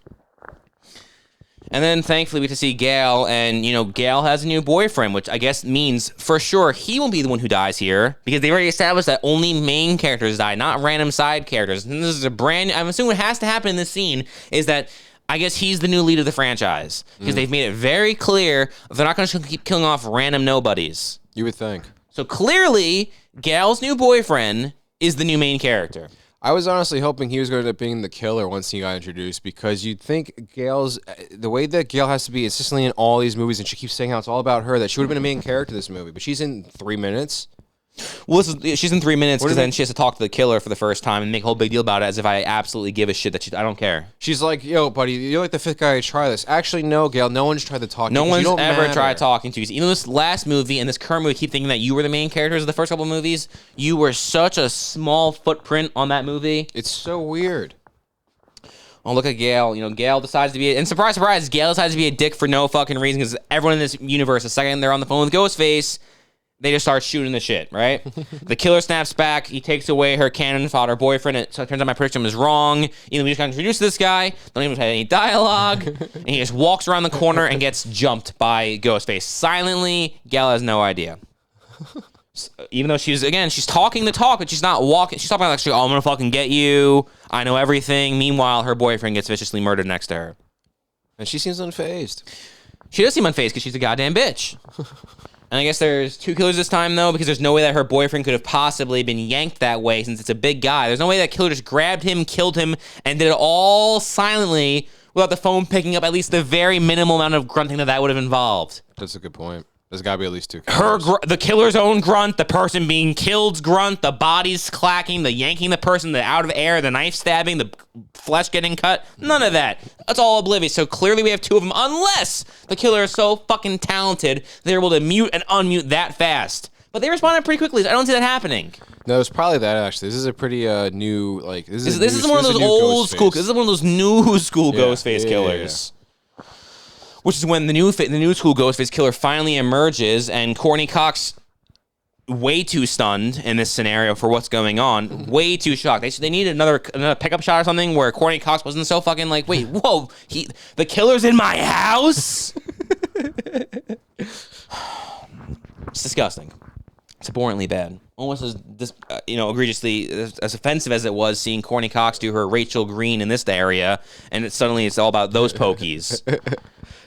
And then, thankfully, we get to see Gail, and, Gail has a new boyfriend, which I guess means, for sure, he will be the one who dies here, because they already established that only main characters die, not random side characters. And this is I'm assuming what has to happen in this scene is that I guess he's the new lead of the franchise, because they've made it very clear they're not going to keep killing off random nobodies.
You would think.
So, clearly, Gail's new boyfriend is the new main character.
I was honestly hoping he was going to end up being the killer once he got introduced, because you'd think the way that Gail has to be consistently in all these movies, and she keeps saying how it's all about her, that she would have been a main character in this movie, but she's in 3 minutes.
Well, she's in 3 minutes because then she has to talk to the killer for the first time and make a whole big deal about it as if I absolutely give a shit that I don't care.
She's like, yo, buddy, you're like the 5th guy to try this. Actually, no, Gail, no one's tried to talk to you.
No one's ever tried talking to you. Even this last movie and this current movie keep thinking that you were the main characters of the first couple of movies. You were such a small footprint on that movie.
It's so weird.
Oh, look at Gail. Gail decides to be and surprise, surprise, Gail decides to be a dick for no fucking reason because everyone in this universe, the second they're on the phone with Ghostface, they just start shooting the shit, right? The killer snaps back. He takes away her cannon fodder boyfriend. So it turns out my prediction was wrong. We just got introduced to this guy. Don't even have any dialogue. And he just walks around the corner and gets jumped by Ghostface. Silently, Gail has no idea. Even though she's talking the talk, but she's not walking. She's talking like, oh, I'm going to fucking get you. I know everything. Meanwhile, her boyfriend gets viciously murdered next to her.
And she seems unfazed.
She does seem unfazed because she's a goddamn bitch. And I guess there's 2 killers this time, though, because there's no way that her boyfriend could have possibly been yanked that way since it's a big guy. There's no way that killer just grabbed him, killed him, and did it all silently without the phone picking up at least the very minimal amount of grunting that would have involved.
That's a good point. There's got to be at least 2 killers.
The killer's own grunt, the person being killed's grunt, the body's clacking, the yanking the person, the out of air, the knife stabbing, the flesh getting cut. None of that. That's all oblivious. So clearly we have 2 of them, unless the killer is so fucking talented they're able to mute and unmute that fast. But they responded pretty quickly. I don't see that happening.
No, it's probably that actually. This is a pretty new This
is one of those old school. This is one of those new school Ghostface killers.
Yeah.
Which is when the new school Ghostface killer finally emerges, and Courtney Cox, way too stunned in this scenario for what's going on, way too shocked. They need another pickup shot or something where Courtney Cox wasn't so fucking like, wait, whoa, the killer's in my house? It's disgusting. It's abhorrently bad. Almost as egregiously as offensive as it was seeing Courtney Cox do her Rachel Green in this area, and suddenly it's all about those pokies.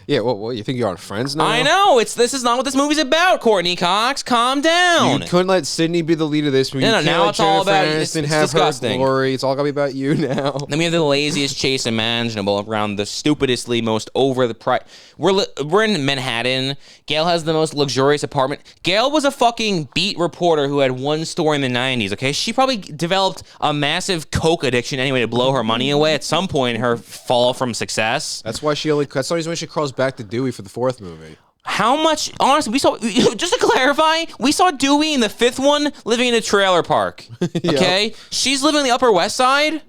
Yeah, well, you think you're on Friends now?
I know. This is not what this movie's about, Courtney Cox. Calm down.
You couldn't let Sydney be the lead of this movie.
No, now it's all about it's disgusting.
Her glory. It's all gonna be about you now.
Then we have the laziest chase imaginable around the stupidestly most over the price. We're in Manhattan. Gail has the most luxurious apartment. Gail was a fucking beat reporter who had one store in the 90s, okay? She probably developed a massive coke addiction anyway to blow her money away at some point in her fall from success.
That's why that's the reason why she crawls back to Dewey for the 4th movie.
How much, honestly, just to clarify, we saw Dewey in the 5th one living in a trailer park, okay? Yep. She's living on the Upper West Side?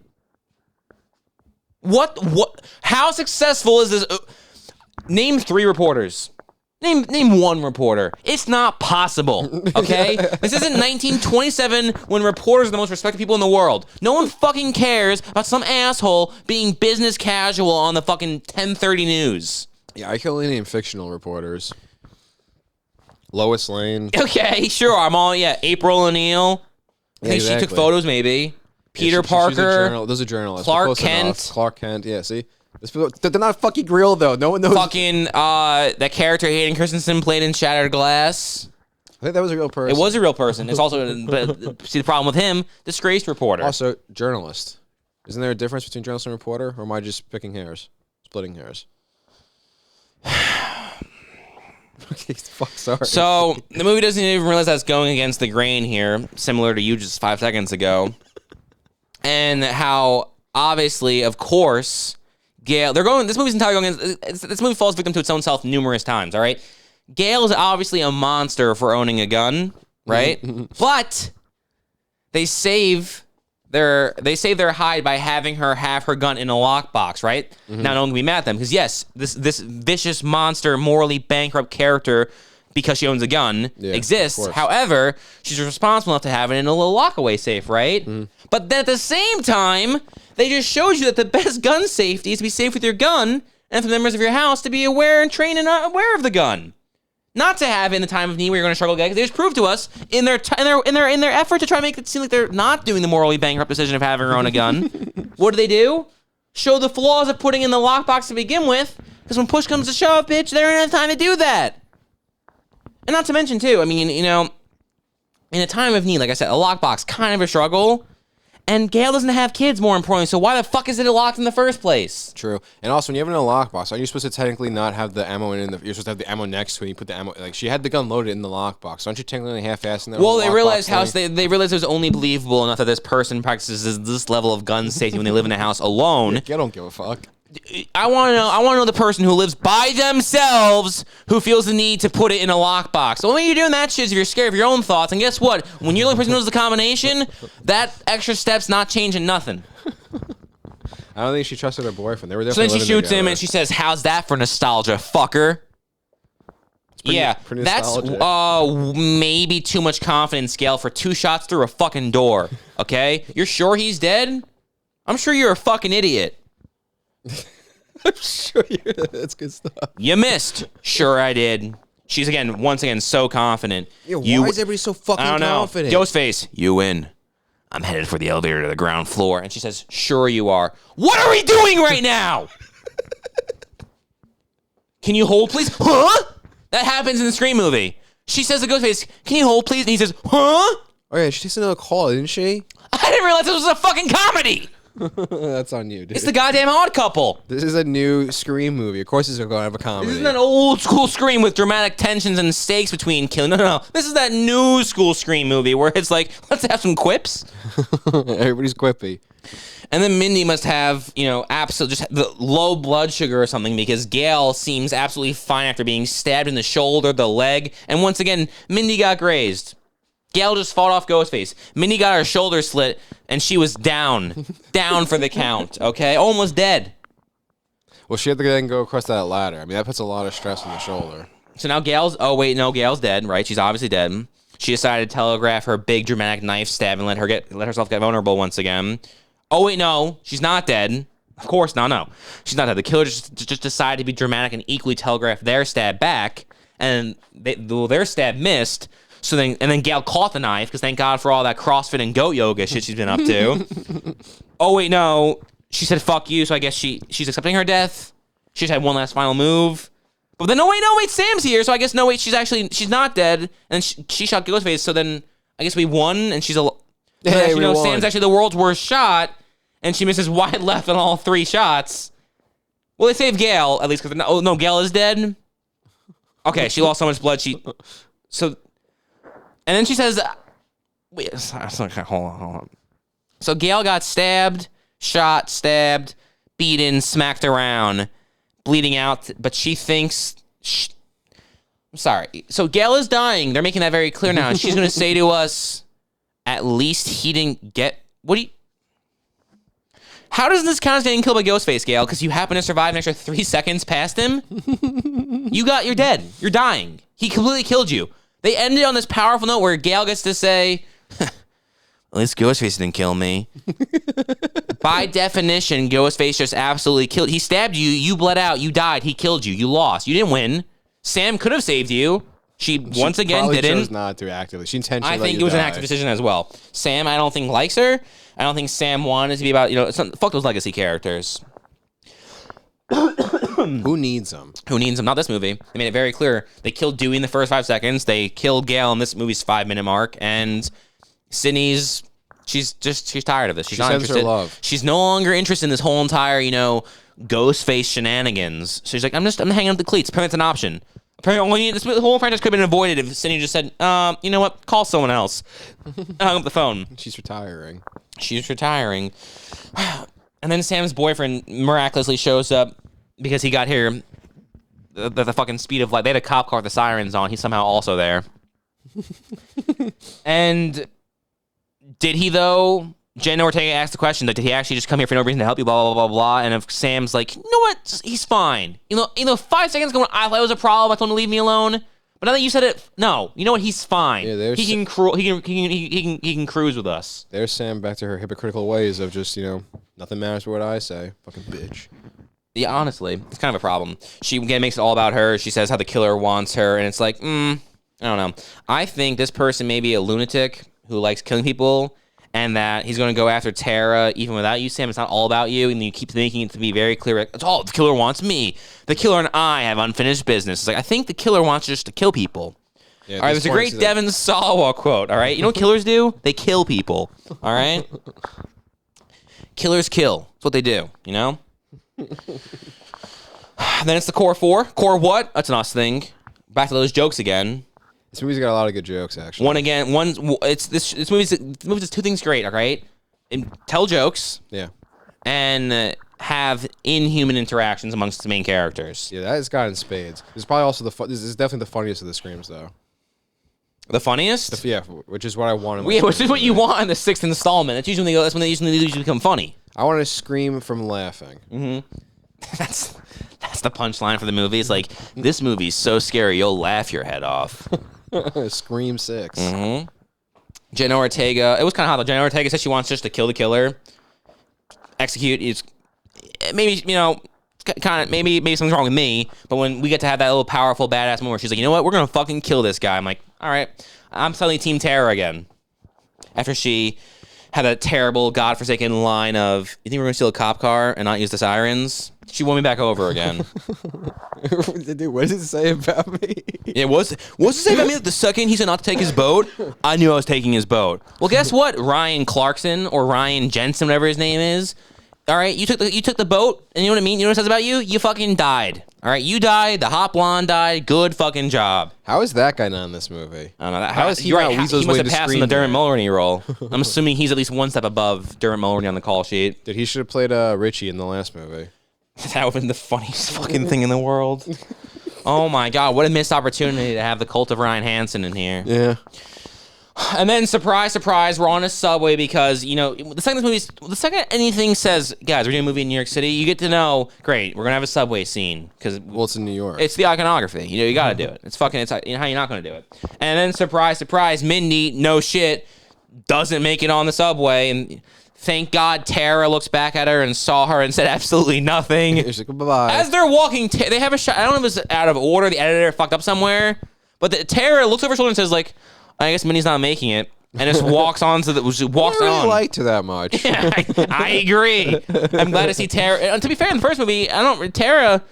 How successful is this? Name 3 reporters. Name 1 reporter. It's not possible, okay? This isn't 1927 when reporters are the most respected people in the world. No one fucking cares about some asshole being business casual on the fucking 10:30 news.
Yeah, I can only name fictional reporters. Lois Lane.
Okay, sure. April O'Neil. I think she took photos, maybe. Peter Parker.
Those are journalists.
Clark Kent.
Clark Kent. Yeah, see? They're not fucking real though. No one knows.
Fucking that character Hayden Christensen played in Shattered Glass.
I think that was a real person.
It was a real person. It's also, but see the problem with him, disgraced reporter.
Also, journalist. Isn't there a difference between journalist and reporter, or am I just picking hairs, splitting hairs? Okay, fuck, sorry.
So the movie doesn't even realize that's going against the grain here, similar to you just 5 seconds ago, and how obviously, of course, Gale. They're going. This movie's entirely going. This movie falls victim to its own self numerous times. All right. Gale is obviously a monster for owning a gun, right? But they save their hide by having her have her gun in a lockbox, right? Now no one can be mad at them because yes, this vicious monster, morally bankrupt character, because she owns a gun, exists. However, she's responsible enough to have it in a little lockaway safe, right? But then at the same time, they just showed you that the best gun safety is to be safe with your gun, and for the members of your house to be aware and trained and aware of the gun. Not to have it in the time of need where you're going to struggle again. They just proved to us in their effort to try to make it seem like they're not doing the morally bankrupt decision of having her own a gun. What do? Show the flaws of putting in the lockbox to begin with. Because when push comes to shove, bitch, they don't have time to do that. And not to mention too, I mean, you know, in a time of need, like I said, a lockbox kind of a struggle. And Gale doesn't have kids, more importantly, so why the fuck is it locked in the first place?
True. And also, when you have it in a lockbox, aren't you supposed to technically not have the ammo in you're supposed to have the ammo next to it, you put the ammo, like, she had the gun loaded in the lockbox. Aren't you technically half-assing that?
Well, they realized they realized it was only believable enough that this person practices this level of gun safety when they live in a house alone.
I don't give a fuck.
I want to know the person who lives by themselves who feels the need to put it in a lockbox. The only way you're doing that shit is if you're scared of your own thoughts. And guess what? When you're the only person who knows the combination, that extra step's not changing nothing.
I don't think she trusted her boyfriend. They were
So then she shoots him and she says, "How's that for nostalgia, fucker?"
Pretty
that's maybe too much confidence, Gale, for 2 shots through a fucking door. Okay? You're sure he's dead? I'm sure you're a fucking idiot.
I'm sure that's good stuff.
You missed. Sure, I did. She's once again, so confident.
Yeah, why is everybody so fucking confident?
Ghostface, you win. I'm headed for the elevator to the ground floor. And she says, "Sure you are." What are we doing right now? Can you hold, please? Huh? That happens in the Scream movie. She says to Ghostface, "Can you hold, please?" And he says, "Huh?"
Oh yeah, she takes another call, didn't she?
I didn't realize this was a fucking comedy.
That's on you, dude.
It's the goddamn Odd Couple.
This is a new Scream movie. Of course it's going to have a comedy.
This isn't an old school Scream with dramatic tensions and stakes between killing. No. This is that new school Scream movie where it's like, let's have some quips.
Everybody's quippy.
And then Mindy must have, absolute just the low blood sugar or something because Gale seems absolutely fine after being stabbed in the shoulder, the leg, and once again, Mindy got grazed. Gale just fought off Ghostface. Mindy got her shoulder slit, and she was down for the count, okay? Almost dead.
Well, she had to then go across that ladder. I mean, that puts a lot of stress on the shoulder.
So now Gale's dead, right? She's obviously dead. She decided to telegraph her big dramatic knife stab and let herself get vulnerable once again. Oh, wait, no, she's not dead. Of course, no. She's not dead. The killer just decided to be dramatic and equally telegraph their stab back, and their stab missed. So then Gale caught the knife, because thank God for all that CrossFit and goat yoga shit she's been up to. Oh, wait, no. She said, "Fuck you," so I guess she's accepting her death. She just had one last final move. But then, no, wait, Sam's here, so I guess, she's not dead, and she shot Ghostface, so then I guess we won, and she's a...
Hey, we won.
Sam's actually the world's worst shot, and she misses wide left on all 3 shots. Well, they saved Gale, at least, because... Oh, no, Gale is dead? Okay, she lost so much blood, So... And then she says, wait, hold on. So Gale got stabbed, beaten, smacked around, bleeding out, but she thinks... I'm sorry. So Gale is dying. They're making that very clear now. And she's going to say to us, at least he didn't get... How does this count as getting killed by Ghostface, Gale? Because you happen to survive an extra 3 seconds past him? You're dead. You're dying. He completely killed you. They ended on this powerful note where Gale gets to say, "At least Ghostface didn't kill me." By definition, Ghostface just absolutely killed. He stabbed you. You bled out. You died. He killed you. You lost. You didn't win. Sam could have saved you. She once again didn't.
Chose not to actively. She intentionally.
I think it was an active decision as well. Sam, I don't think likes her. I don't think Sam wanted to be about fuck those legacy characters.
Who needs them?
Who needs them? Not this movie. They made it very clear. They killed Dewey in the first 5 seconds. They killed Gale in this movie's 5-minute mark. And Sydney's, she's tired of this. She's not
sends
interested.
her love.
She's no longer interested in this whole entire, ghost face shenanigans. So she's like, I'm hanging out with the cleats. Apparently it's an option. Apparently, this whole franchise could have been avoided if Sydney just said, you know what? Call someone else. I hung up the phone.
She's retiring.
And then Sam's boyfriend miraculously shows up because he got here the fucking speed of light. They had a cop car with the sirens on. He's somehow also there. And did he, though? Jenna Ortega asked the question, like, did he actually just come here for no reason to help you, blah, blah, blah, blah. And if Sam's like, you know what? He's fine. 5 seconds ago, I thought it was a problem. I told him to leave me alone. But now that you said it, no. You know what? He's fine.
Yeah,
he can cruise with us.
There's Sam back to her hypocritical ways of just, nothing matters what I say. Fucking bitch.
Yeah, honestly, it's kind of a problem. She again makes it all about her. She says how the killer wants her, and it's like, I don't know. I think this person may be a lunatic who likes killing people, and that he's going to go after Tara even without you, Sam. It's not all about you, and you keep making it to be very clear. It's all the killer wants me. The killer and I have unfinished business. It's like, I think the killer wants just to kill people. Yeah, all right, there's a great Devin Sawa quote, all right? You know what killers do? They kill people, all right? Killers kill. That's what they do, Then it's the core 4. Core what? That's an us thing. Back to those jokes again.
This movie's got a lot of good jokes, actually.
This movie does 2 things great, all right? And tell jokes.
Yeah.
And have inhuman interactions amongst the main characters.
Yeah, that is got in spades. This is probably also this is definitely the funniest of the screams, though.
The funniest?
Yeah, which is what I want.
Which is what you want in the 6th installment. That's when they usually become funny.
I want to scream from laughing.
Mm-hmm. That's the punchline for the movie. It's like, this movie's so scary, you'll laugh your head off.
Scream 6.
Mm-hmm. Jenna Ortega. It was kind of hot. Jenna Ortega said she wants just to kill the killer. Execute. It's maybe, maybe something's wrong with me. But when we get to have that little powerful badass moment where she's like, you know what? We're going to fucking kill this guy. I'm like, all right. I'm suddenly Team Tara again. After she had a terrible, godforsaken line of, you think we're going to steal a cop car and not use the sirens? She won me back over again.
Dude, what does it say about me?
Yeah, what's it say about me that the second he said not to take his boat, I knew I was taking his boat? Well, guess what? Ryan Clarkson or Ryan Jensen, whatever his name is. All right, you took the boat, and you know what I mean? You know what it says about you? You fucking died. All right, you died. The hot blonde died. Good fucking job.
How is that guy not in this movie?
I don't know. How is he not Weasel's way to screen? He must have passed in the Dermot Mulroney role. I'm assuming he's at least one step above Dermot Mulroney on the call sheet.
Dude, he should have played Richie in the last movie.
That would have been the funniest fucking thing in the world. Oh my god, what a missed opportunity to have the cult of Ryan Hansen in here.
Yeah.
And then, surprise, surprise, we're on a subway because, the second anything says, guys, we're doing a movie in New York City, you get to know, great, we're going to have a subway scene.
Well, it's in New York.
It's the iconography. You got to do it. It's how you're not going to do it. And then, surprise, surprise, Mindy, no shit, doesn't make it on the subway. And thank God Tara looks back at her and saw her and said absolutely nothing.
She's like, bye-bye.
As they're walking, they have a shot. I don't know if it's out of order. The editor fucked up somewhere. But Tara looks over her shoulder and says, like, I guess Minnie's not making it, and just walks on to the walks
I don't really
on.
liked her that much.
Yeah, I agree. I'm glad to see Tara. And to be fair, in the first movie, Tara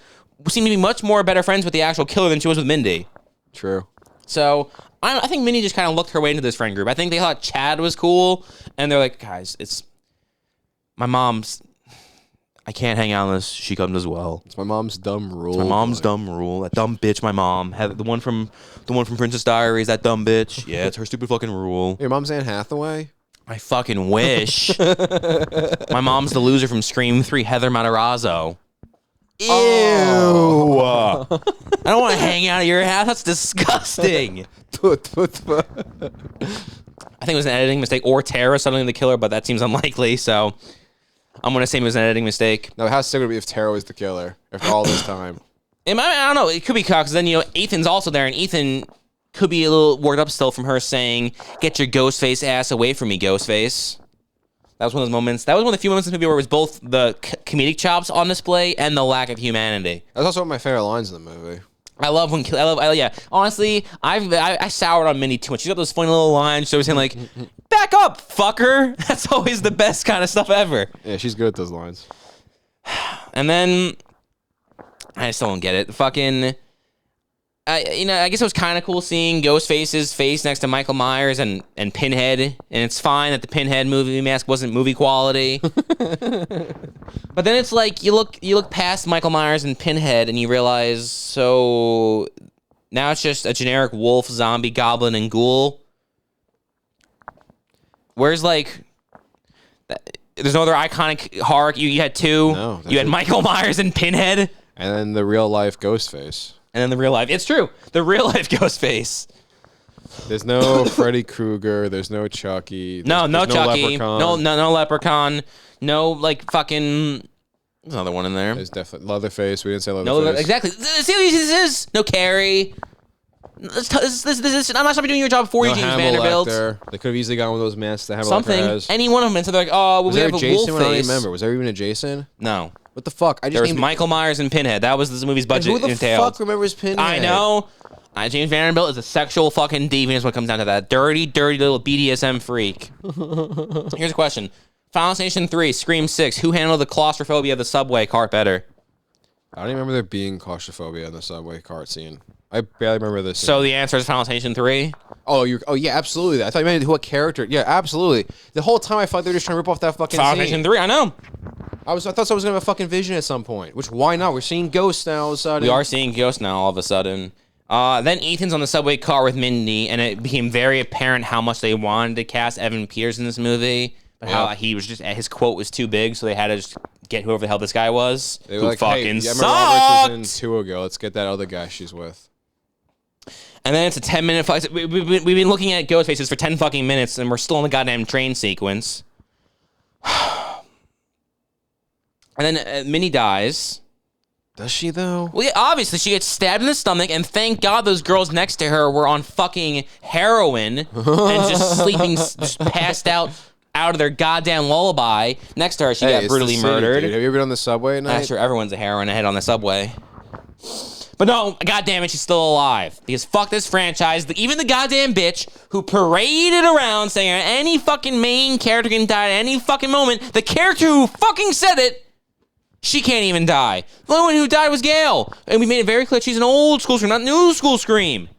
seemed to be much more better friends with the actual killer than she was with Mindy.
True.
So I think Minnie just kind of looked her way into this friend group. I think they thought Chad was cool, and they're like, guys, it's my mom's. I can't hang out unless she comes as well.
It's my mom's dumb rule.
It's my mom's dumb rule. That dumb bitch, my mom. The one from Princess Diaries, that dumb bitch. Yeah, it's her stupid fucking rule.
Your mom's Anne Hathaway?
I fucking wish. My mom's the loser from Scream 3, Heather Matarazzo. Ew. Oh. I don't want to hang out at your house. That's disgusting. I think it was an editing mistake or Tara suddenly the killer, but that seems unlikely, so I'm going to say it was an editing mistake.
No, how sick would it be if Tara was the killer after all this time?
I don't know. It could be because then, Ethan's also there, and Ethan could be a little worked up still from her saying, get your Ghostface ass away from me, Ghostface. That was one of those moments. That was one of the few moments in the movie where it was both the comedic chops on display and the lack of humanity.
That's also one of my favorite lines in the movie.
Yeah. Honestly, I soured on Minnie too much. She's got those funny little lines. She's always saying like, back up, fucker. That's always the best kind of stuff ever.
Yeah, she's good at those lines.
And then I still don't get it. Fucking, I guess it was kind of cool seeing Ghostface's face next to Michael Myers and Pinhead, and it's fine that the Pinhead movie mask wasn't movie quality. But then it's like you look past Michael Myers and Pinhead, and you realize so now it's just a generic wolf, zombie, goblin, and ghoul. Where's like, there's no other iconic horror. You had two.
No,
you had Michael Myers and Pinhead.
And then the real life Ghostface.
And then the real life. It's true. The real life Ghostface.
There's no Freddy Krueger. There's no Chucky.
No Chucky.
Leprechaun.
No Leprechaun. No like fucking. There's another one in there.
There's definitely Leatherface. We didn't say Leatherface.
No, exactly. See what this is? No Carrie. I'm not stopping doing your job for you, James Vanderbilt.
They could have easily gotten one of those masks that Hannibal
Something.
has.
Any one of them. And so they're like, oh, well, we have a wolf
I don't
face.
remember. Was there even a Jason?
No.
What the fuck?
There was Michael Myers and Pinhead. That was this movie's budget.
Who the fuck remembers Pinhead?
I know. James Vanderbilt is a sexual fucking deviant when it comes down to that. Dirty, dirty little BDSM freak. Here's a question. Final Destination 3, Scream 6. Who handled the claustrophobia of the subway cart better?
I don't even remember there being claustrophobia in the subway cart scene. I barely remember this.
So the answer is Final Destination 3?
Oh, yeah, absolutely. I thought you meant what character. Yeah, absolutely. The whole time I thought they were just trying to rip off that fucking
Final
scene.
Destination 3, I know.
I thought someone was gonna have a fucking vision at some point. Which why not? We're seeing ghosts now all of a sudden.
We are seeing ghosts now all of a sudden. Then Ethan's on the subway car with Mindy, and it became very apparent how much they wanted to cast Evan Peters in this movie, but how he was just his quote was too big, so they had to just get whoever the hell this guy was.
They were
who
like,
fucking
hey,
sucked.
Roberts was in 2 ago. Let's get that other guy she's with.
And then it's a 10-minute fight. We've been looking at ghost faces for 10 fucking minutes, and we're still in the goddamn train sequence. And then Minnie dies.
Does she though?
Well, yeah, obviously she gets stabbed in the stomach, and thank God those girls next to her were on fucking heroin and just sleeping, just passed out of their goddamn lullaby. Next to her, she got brutally murdered.
Dude. Have you ever been on the subway at night?
I'm sure everyone's a heroin head on the subway. But no, goddamn it, she's still alive. Because fuck this franchise. Even the goddamn bitch who paraded around saying any fucking main character can die at any fucking moment, the character who fucking said it, she can't even die. The only one who died was Gail. And we made it very clear she's an old school Scream, not new school Scream.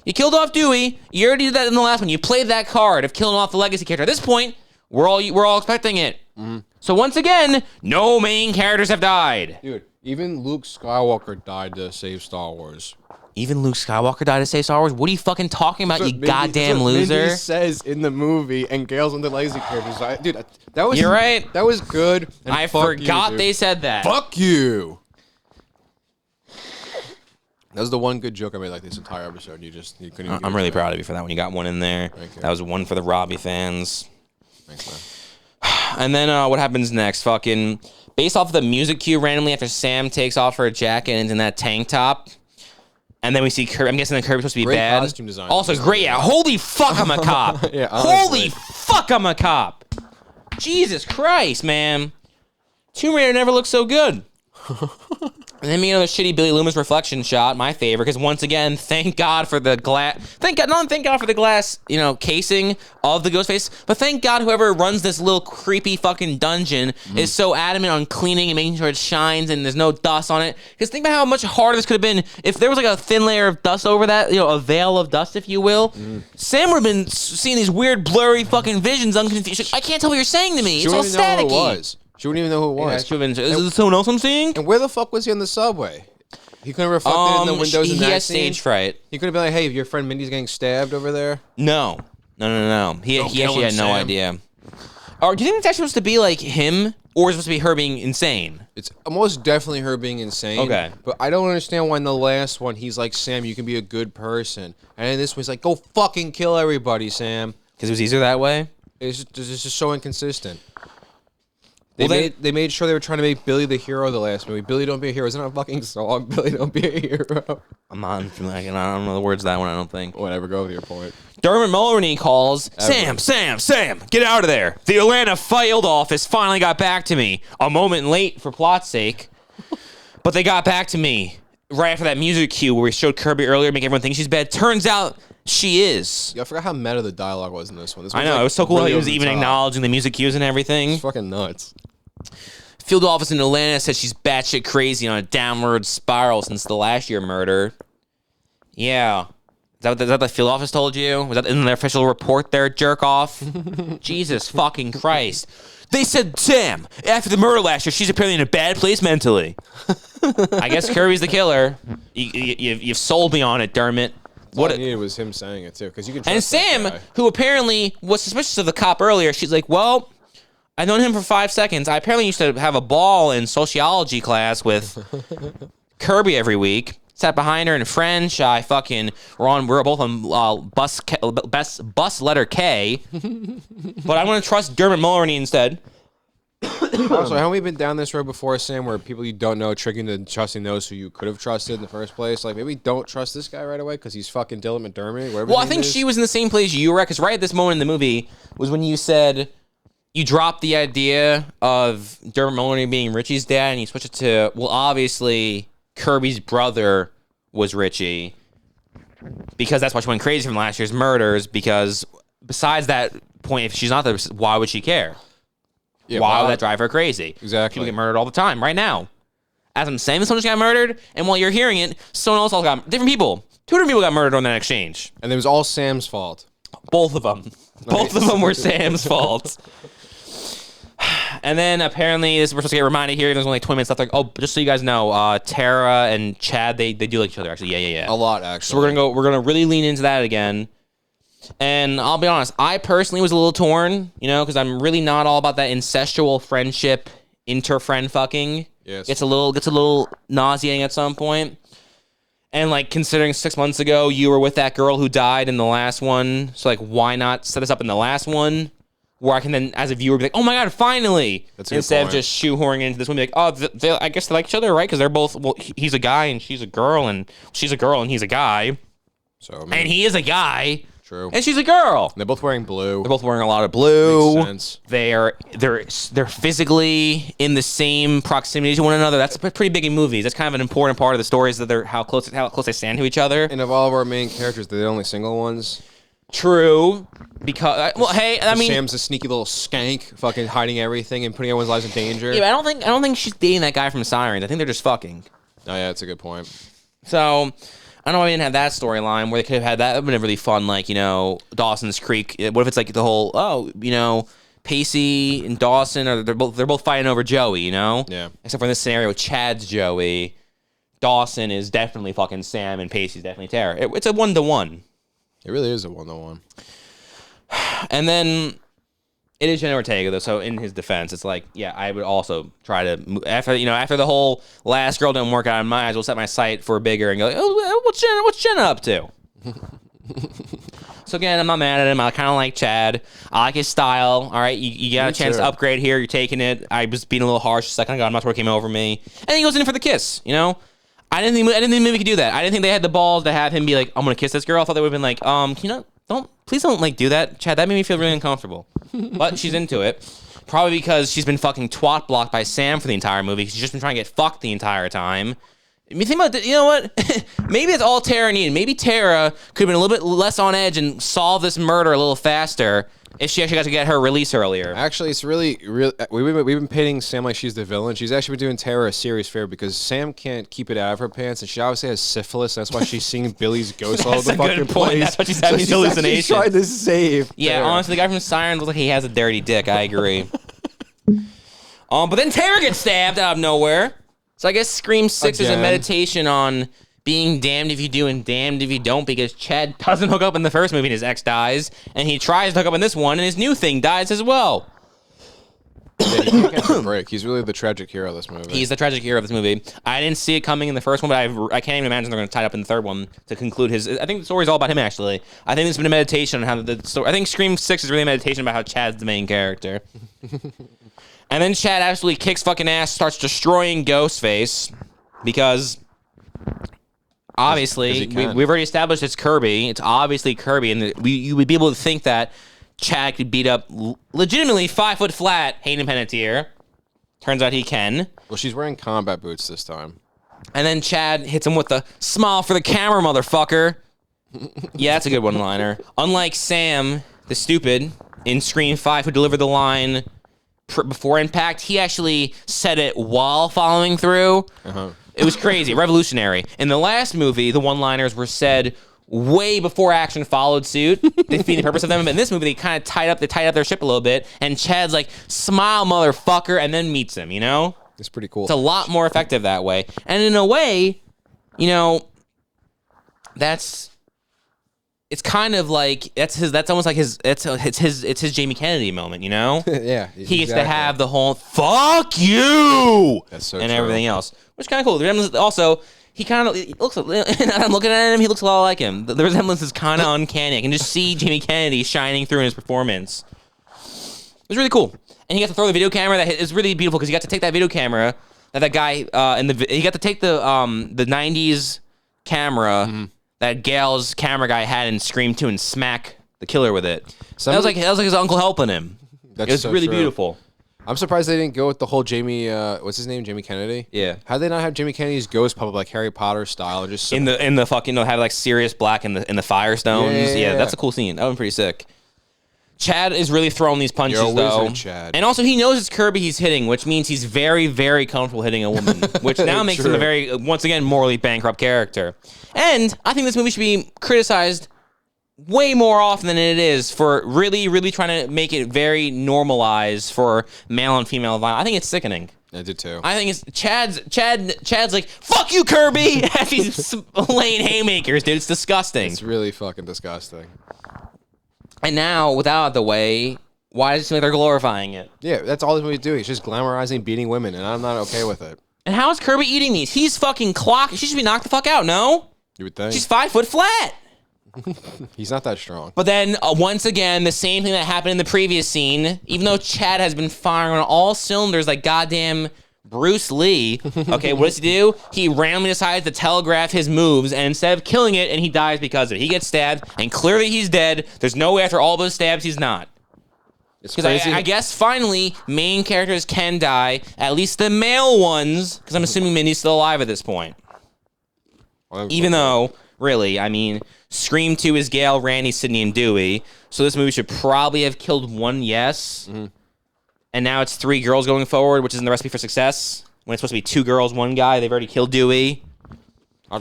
You killed off Dewey. You already did that in the last one. You played that card of killing off the legacy character. At this point, we're all expecting it. Mm-hmm. So once again, no main characters have died.
Dude, even Luke Skywalker died to save Star Wars.
Even Luke Skywalker died to save Star Wars? What are you fucking talking about, goddamn loser?
Mindy says in the movie, and Gail's one of the legacy characters. Dude, that was...
You're right.
That was good.
I forgot they said that.
Fuck you. That was the one good joke I made like this entire episode. You couldn't even
I'm really proud of you for that one. You got one in there.
Thank you.
That was one for the Robbie fans.
Thanks, man.
And then what happens next? Fucking based off of the music cue randomly after Sam takes off her jacket and is in that tank top. And then we see Kirby. I'm guessing that Kirby's supposed to be
Great
bad.
costume design.
Also great. Yeah. Holy fuck, I'm a cop.
Yeah,
holy fuck, I'm a cop. Jesus Christ, man. Tomb Raider never looked so good. And then another shitty Billy Loomis reflection shot, my favorite, because once again, thank God for the glass. Thank God for the glass, casing of the ghost face. But thank God whoever runs this little creepy fucking dungeon is so adamant on cleaning and making sure it shines and there's no dust on it. Because think about how much harder this could have been if there was like a thin layer of dust over that, a veil of dust, if you will. Sam would have been seeing these weird, blurry fucking visions, unconfused. I can't tell what you're saying to me. It's all staticky.
She wouldn't even know who it was.
Yeah, is this someone else I'm seeing?
And where the fuck was he on the subway? He couldn't have reflected in the windows in that
He has
scene?
stage fright.
He could have been like, hey, your friend Mindy's getting stabbed over there?
No. He actually had no idea. Or do you think it's actually supposed to be like him, or is it supposed to be her being insane?
It's most definitely her being insane.
Okay.
But I don't understand why in the last one he's like, Sam, you can be a good person. And in this one he's like, go fucking kill everybody, Sam.
Because it was easier that way?
It's just so inconsistent.
They
made sure they were trying to make Billy the hero the last movie. Billy Don't Be a Hero. Isn't that a fucking song? Billy Don't Be a Hero.
I don't know the words of that one, I don't think.
Whatever, go with your point.
Dermot Mulroney calls, Sam, get out of there. The Atlanta field office finally got back to me. A moment late for plot's sake. But they got back to me right after that music cue where we showed Kirby earlier, make everyone think she's bad. Turns out she is.
Yeah, I forgot how meta the dialogue was in this one.
I know, it was so cool how he was even acknowledging the music cues and everything.
It's fucking nuts.
field office in Atlanta says she's batshit crazy on a downward spiral since the last year murder. Yeah. Is that what the field office told you? Was that in their official report there, jerk off? Jesus fucking Christ. They said, Sam, after the murder last year, she's apparently in a bad place mentally. I guess Kirby's the killer. You've sold me on it, Dermot.
What I needed was him saying it, too, because you can trust
And
that
Sam,
guy.
who apparently was suspicious of the cop earlier, she's like, well, I've known him for 5 seconds. I apparently used to have a ball in sociology class with Kirby every week. Sat behind her in French. We're both on bus letter K. But I want to trust Dermot Mulroney instead.
Also, haven't we been down this road before, Sam, where people you don't know tricking to trusting those who you could have trusted in the first place? Like, maybe don't trust this guy right away because he's fucking Dylan McDermott.
Well, I think she was in the same place you were at, because right at this moment in the movie was when you said you dropped the idea of Dermot Mulroney being Richie's dad, and you switched it to, well, obviously Kirby's brother was Richie, because that's why she went crazy from last year's murders, because besides that point, if she's not there, why would she care?
Yeah,
why would that drive her crazy?
Exactly.
People get murdered all the time, right now. As I'm saying, someone just got murdered, and while you're hearing it, someone else got, different people. 2 different people got murdered on that exchange.
And it was all Sam's fault.
Both of them. Both of them were Sam's fault. And then apparently, we're supposed to get reminded here, there's only like 20 minutes left. Like, oh, just so you guys know, Tara and Chad, they do like each other, actually. Yeah.
A lot, actually.
So we're gonna really lean into that again. And I'll be honest, I personally was a little torn, because I'm really not all about that incestual friendship, inter-friend fucking.
Yes.
Gets a little nauseating at some point. And like, considering 6 months ago you were with that girl who died in the last one, so like, why not set us up in the last one, where I can then, as a viewer, be like, oh my god, finally!
That's a good
Instead of
point.
just shoehorning into this one, be like, oh, I guess they like each other, right? Because they're both, well, he's a guy and she's a girl, and she's a girl and he's a guy.
So, I mean,
And he is a guy.
True.
And she's a girl.
They're both wearing blue.
They're both wearing a lot of blue.
Makes sense.
They're physically in the same proximity to one another. That's pretty big in movies. That's kind of an important part of the story, is that they're how close they stand to each other.
And of all of our main characters, they're the only single ones.
True, because
Sam's a sneaky little skank, fucking hiding everything and putting everyone's lives in danger.
Yeah, but I don't think she's dating that guy from Sirens. I think they're just fucking.
Oh yeah, that's a good point.
So I don't know why we didn't have that storyline where they could have had that. That would have been really fun, like, Dawson's Creek. What if it's like the whole, Pacey and Dawson they're both fighting over Joey,
Yeah.
Except for in this scenario, Chad's Joey, Dawson is definitely fucking Sam, and Pacey's definitely Tara. It's a 1-to-1.
It really is a 1-to-1.
And then it is Jenna Ortega, though. So in his defense, it's like, yeah, I would also try to after the whole last girl didn't work out, I might as well set my sight for bigger and go, oh, what's Jenna up to? So again, I'm not mad at him. I kind of like Chad. I like his style. All right, you got a chance to upgrade here. You're taking it. I was being a little harsh a second ago. I'm not sure what came over me. And he goes in for the kiss. I didn't think the movie could do that. I didn't think they had the balls to have him be like, I'm gonna kiss this girl. I thought they would have been like, please don't like do that, Chad. That made me feel really uncomfortable. But she's into it, probably because she's been fucking twat blocked by Sam for the entire movie. She's just been trying to get fucked the entire time. I mean, think about it. You know what? Maybe it's all Tara needed. Maybe Tara could have been a little bit less on edge and solve this murder a little faster if she actually got to get her release earlier.
Actually, it's really. We've been painting Sam like she's the villain. She's actually been doing Tara a serious favor because Sam can't keep it out of her pants, and she obviously has syphilis. That's why she's seeing Billy's ghost all over the fucking place.
That's what she's having these hallucinations.
She's trying to save.
Yeah,
Tara.
honestly, the guy from Sirens looks like he has a dirty dick. I agree. But then Tara gets stabbed out of nowhere. So I guess Scream 6 is a meditation on being damned if you do and damned if you don't, because Chad doesn't hook up in the first movie and his ex dies, and he tries to hook up in this one and his new thing dies as well.
Yeah, he can't catch a break. He's really the tragic hero of this movie.
He's the tragic hero of this movie. I didn't see it coming in the first one, but I can't even imagine they're going to tie it up in the third one to conclude his. I think the story's all about him, actually. I think it's been a meditation on how the story. I think Scream 6 is really a meditation about how Chad's the main character. And then Chad absolutely kicks fucking ass, starts destroying Ghostface, because obviously we've already established it's Kirby. It's obviously Kirby, and you would be able to think that Chad could beat up legitimately 5 foot flat Hayden Panettiere. Turns out he can.
Well, she's wearing combat boots this time.
And then Chad hits him with the smile for the camera, motherfucker. Yeah, that's a good one-liner. Unlike Sam, the stupid, in Scream 5, who delivered the line, before impact. He actually said it while following through. It was crazy, revolutionary. In the last movie, the one-liners were said way before action followed suit, defeating the purpose of them. But in this movie, they kind of tied up their ship a little bit, and Chad's like, "Smile, motherfucker," and then meets him. You know,
it's pretty cool.
It's a lot more effective that way, and in a way, you know, it's kind of like that's almost like it's his Jamie Kennedy moment. You know,
yeah,
he gets to have the whole "fuck you"
that's so
and
true.
everything else, which is kind of cool. The resemblance also. He kind of looks. And I'm looking at him. He looks a lot like him. The resemblance is kind of uncanny. I can just see Jamie Kennedy shining through in his performance. It was really cool, and he got to throw the video camera. That is really beautiful because he got to take that video camera that guy he got to take the '90s camera that Gale's camera guy had in Scream 2 and smack the killer with it. That was like his uncle helping him. It was so really beautiful.
I'm surprised they didn't go with the whole Jamie. What's his name? Jamie Kennedy.
Yeah.
How'd they not have Jamie Kennedy's ghost puppet like Harry Potter style? And just
in the fucking have like Sirius Black in the Firestones. Yeah, that's a cool scene. That was pretty sick. Chad is really throwing these punches though,
Chad.
And also he knows it's Kirby he's hitting, which means he's very, very comfortable hitting a woman, which now makes him a very, once again, morally bankrupt character. And I think this movie should be criticized way more often than it is for really, really trying to make it very normalized for male and female violence. I think it's sickening.
I did too.
I think it's Chad's like, "Fuck you, Kirby," as he's laying haymakers, dude. It's disgusting.
It's really fucking disgusting.
And now, without the way, why does it seem like they're glorifying it?
Yeah, that's all this movie's doing. It's just glamorizing beating women, and I'm not okay with it.
And how is Kirby eating these? He's fucking clocked. She should be knocked the fuck out, no?
You would think.
She's 5 foot flat.
He's not that strong.
But then, once again, the same thing that happened in the previous scene, even though Chad has been firing on all cylinders like goddamn Bruce Lee, okay, what does he do? He randomly decides to telegraph his moves, and instead of killing it, and he dies because of it. He gets stabbed, and clearly he's dead. There's no way after all those stabs he's not.
It's
Because
crazy.
I guess finally, main characters can die, at least the male ones, because I'm assuming Mindy's still alive at this point. Even though, really, I mean, Scream 2 is Gale, Randy, Sydney, and Dewey, so this movie should probably have killed one yes, and now it's 3 girls going forward, which isn't the recipe for success. When it's supposed to be 2 girls, 1 guy, they've already killed Dewey.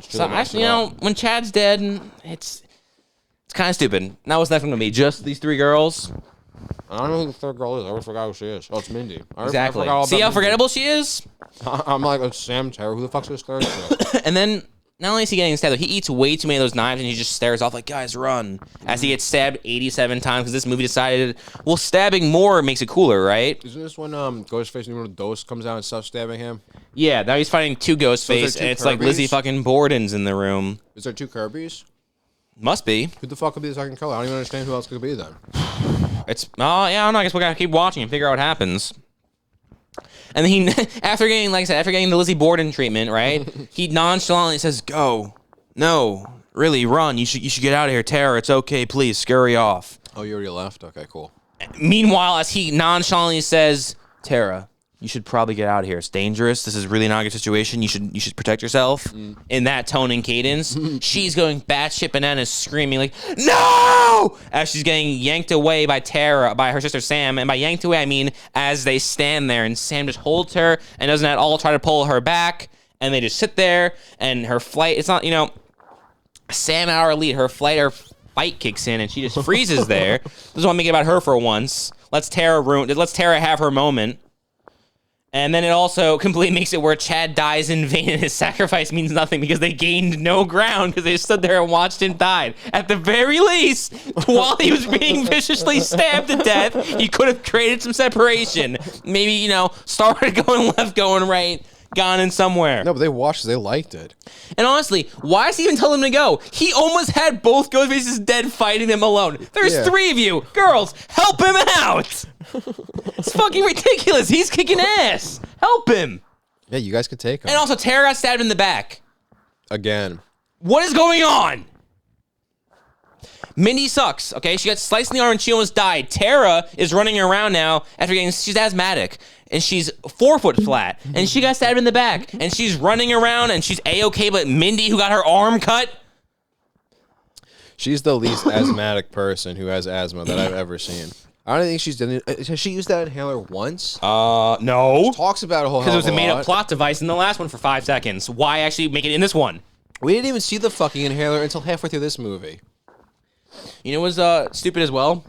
So, when Chad's dead, it's kind of stupid. Now what's left going to be? Just these 3 girls?
I don't know who the third girl is. I already forgot who she is. Oh, it's Mindy.
Exactly.
I
See how forgettable she is?
I'm like, it's Sam Terror. Who the fuck's this third girl?
And then, not only is he getting stabbed, he eats way too many of those knives and he just stares off like, "Guys, run." As he gets stabbed 87 times because this movie decided, well, stabbing more makes it cooler, right?
Isn't this when Ghostface and the Dose comes out and stuff stabbing him?
Yeah, now he's fighting 2 Ghostface, and it's like Lizzie fucking Borden's in the room.
Is there 2 Kirbys?
Must be.
Who the fuck could be the second killer? I don't even understand who else could be then.
I don't know. I guess we gotta keep watching and figure out what happens. And then he, after getting the Lizzie Borden treatment, right? He nonchalantly says, "Go, no, really, run. You should get out of here, Tara. It's okay, please, scurry off."
Oh, you already left? Okay, cool.
Meanwhile, as he nonchalantly says, "Tara, you should probably get out of here. It's dangerous. This is really not a good situation. You should protect yourself." In that tone and cadence, she's going batshit bananas, screaming like, "No!" as she's getting yanked away by her sister Sam. And by yanked away, I mean as they stand there, and Sam just holds her and doesn't at all try to pull her back. And they just sit there, and her flight, it's not, Sam out our lead, her fight kicks in, and she just freezes there. Doesn't want to make it about her for once. Let's Tara have her moment. And then it also completely makes it where Chad dies in vain and his sacrifice means nothing because they gained no ground because they stood there and watched him die. At the very least, while he was being viciously stabbed to death, he could have created some separation. Maybe, started going left, going right, gone in somewhere.
No, but they watched it. They liked it.
And honestly, why does he even tell them to go? He almost had both Ghostfaces dead fighting them alone. There's 3 of you. Girls, help him out. It's fucking ridiculous. He's kicking ass. Help him.
Yeah, you guys could take him.
And also, Tara got stabbed in the back.
Again.
What is going on? Mindy sucks, okay? She got sliced in the arm and she almost died. Tara is running around now after she's asthmatic. And she's 4 foot flat. And she got stabbed in the back. And she's running around and she's A-okay, but Mindy, who got her arm cut.
She's the least asthmatic person who has asthma that I've ever seen. I don't think she's done it. Has she used that inhaler once?
No.
Talks about a whole
Because it was a
lot.
made-up plot device in the last one for 5 seconds. Why actually make it in this one?
We didn't even see the fucking inhaler until halfway through this movie.
You know what was stupid as well?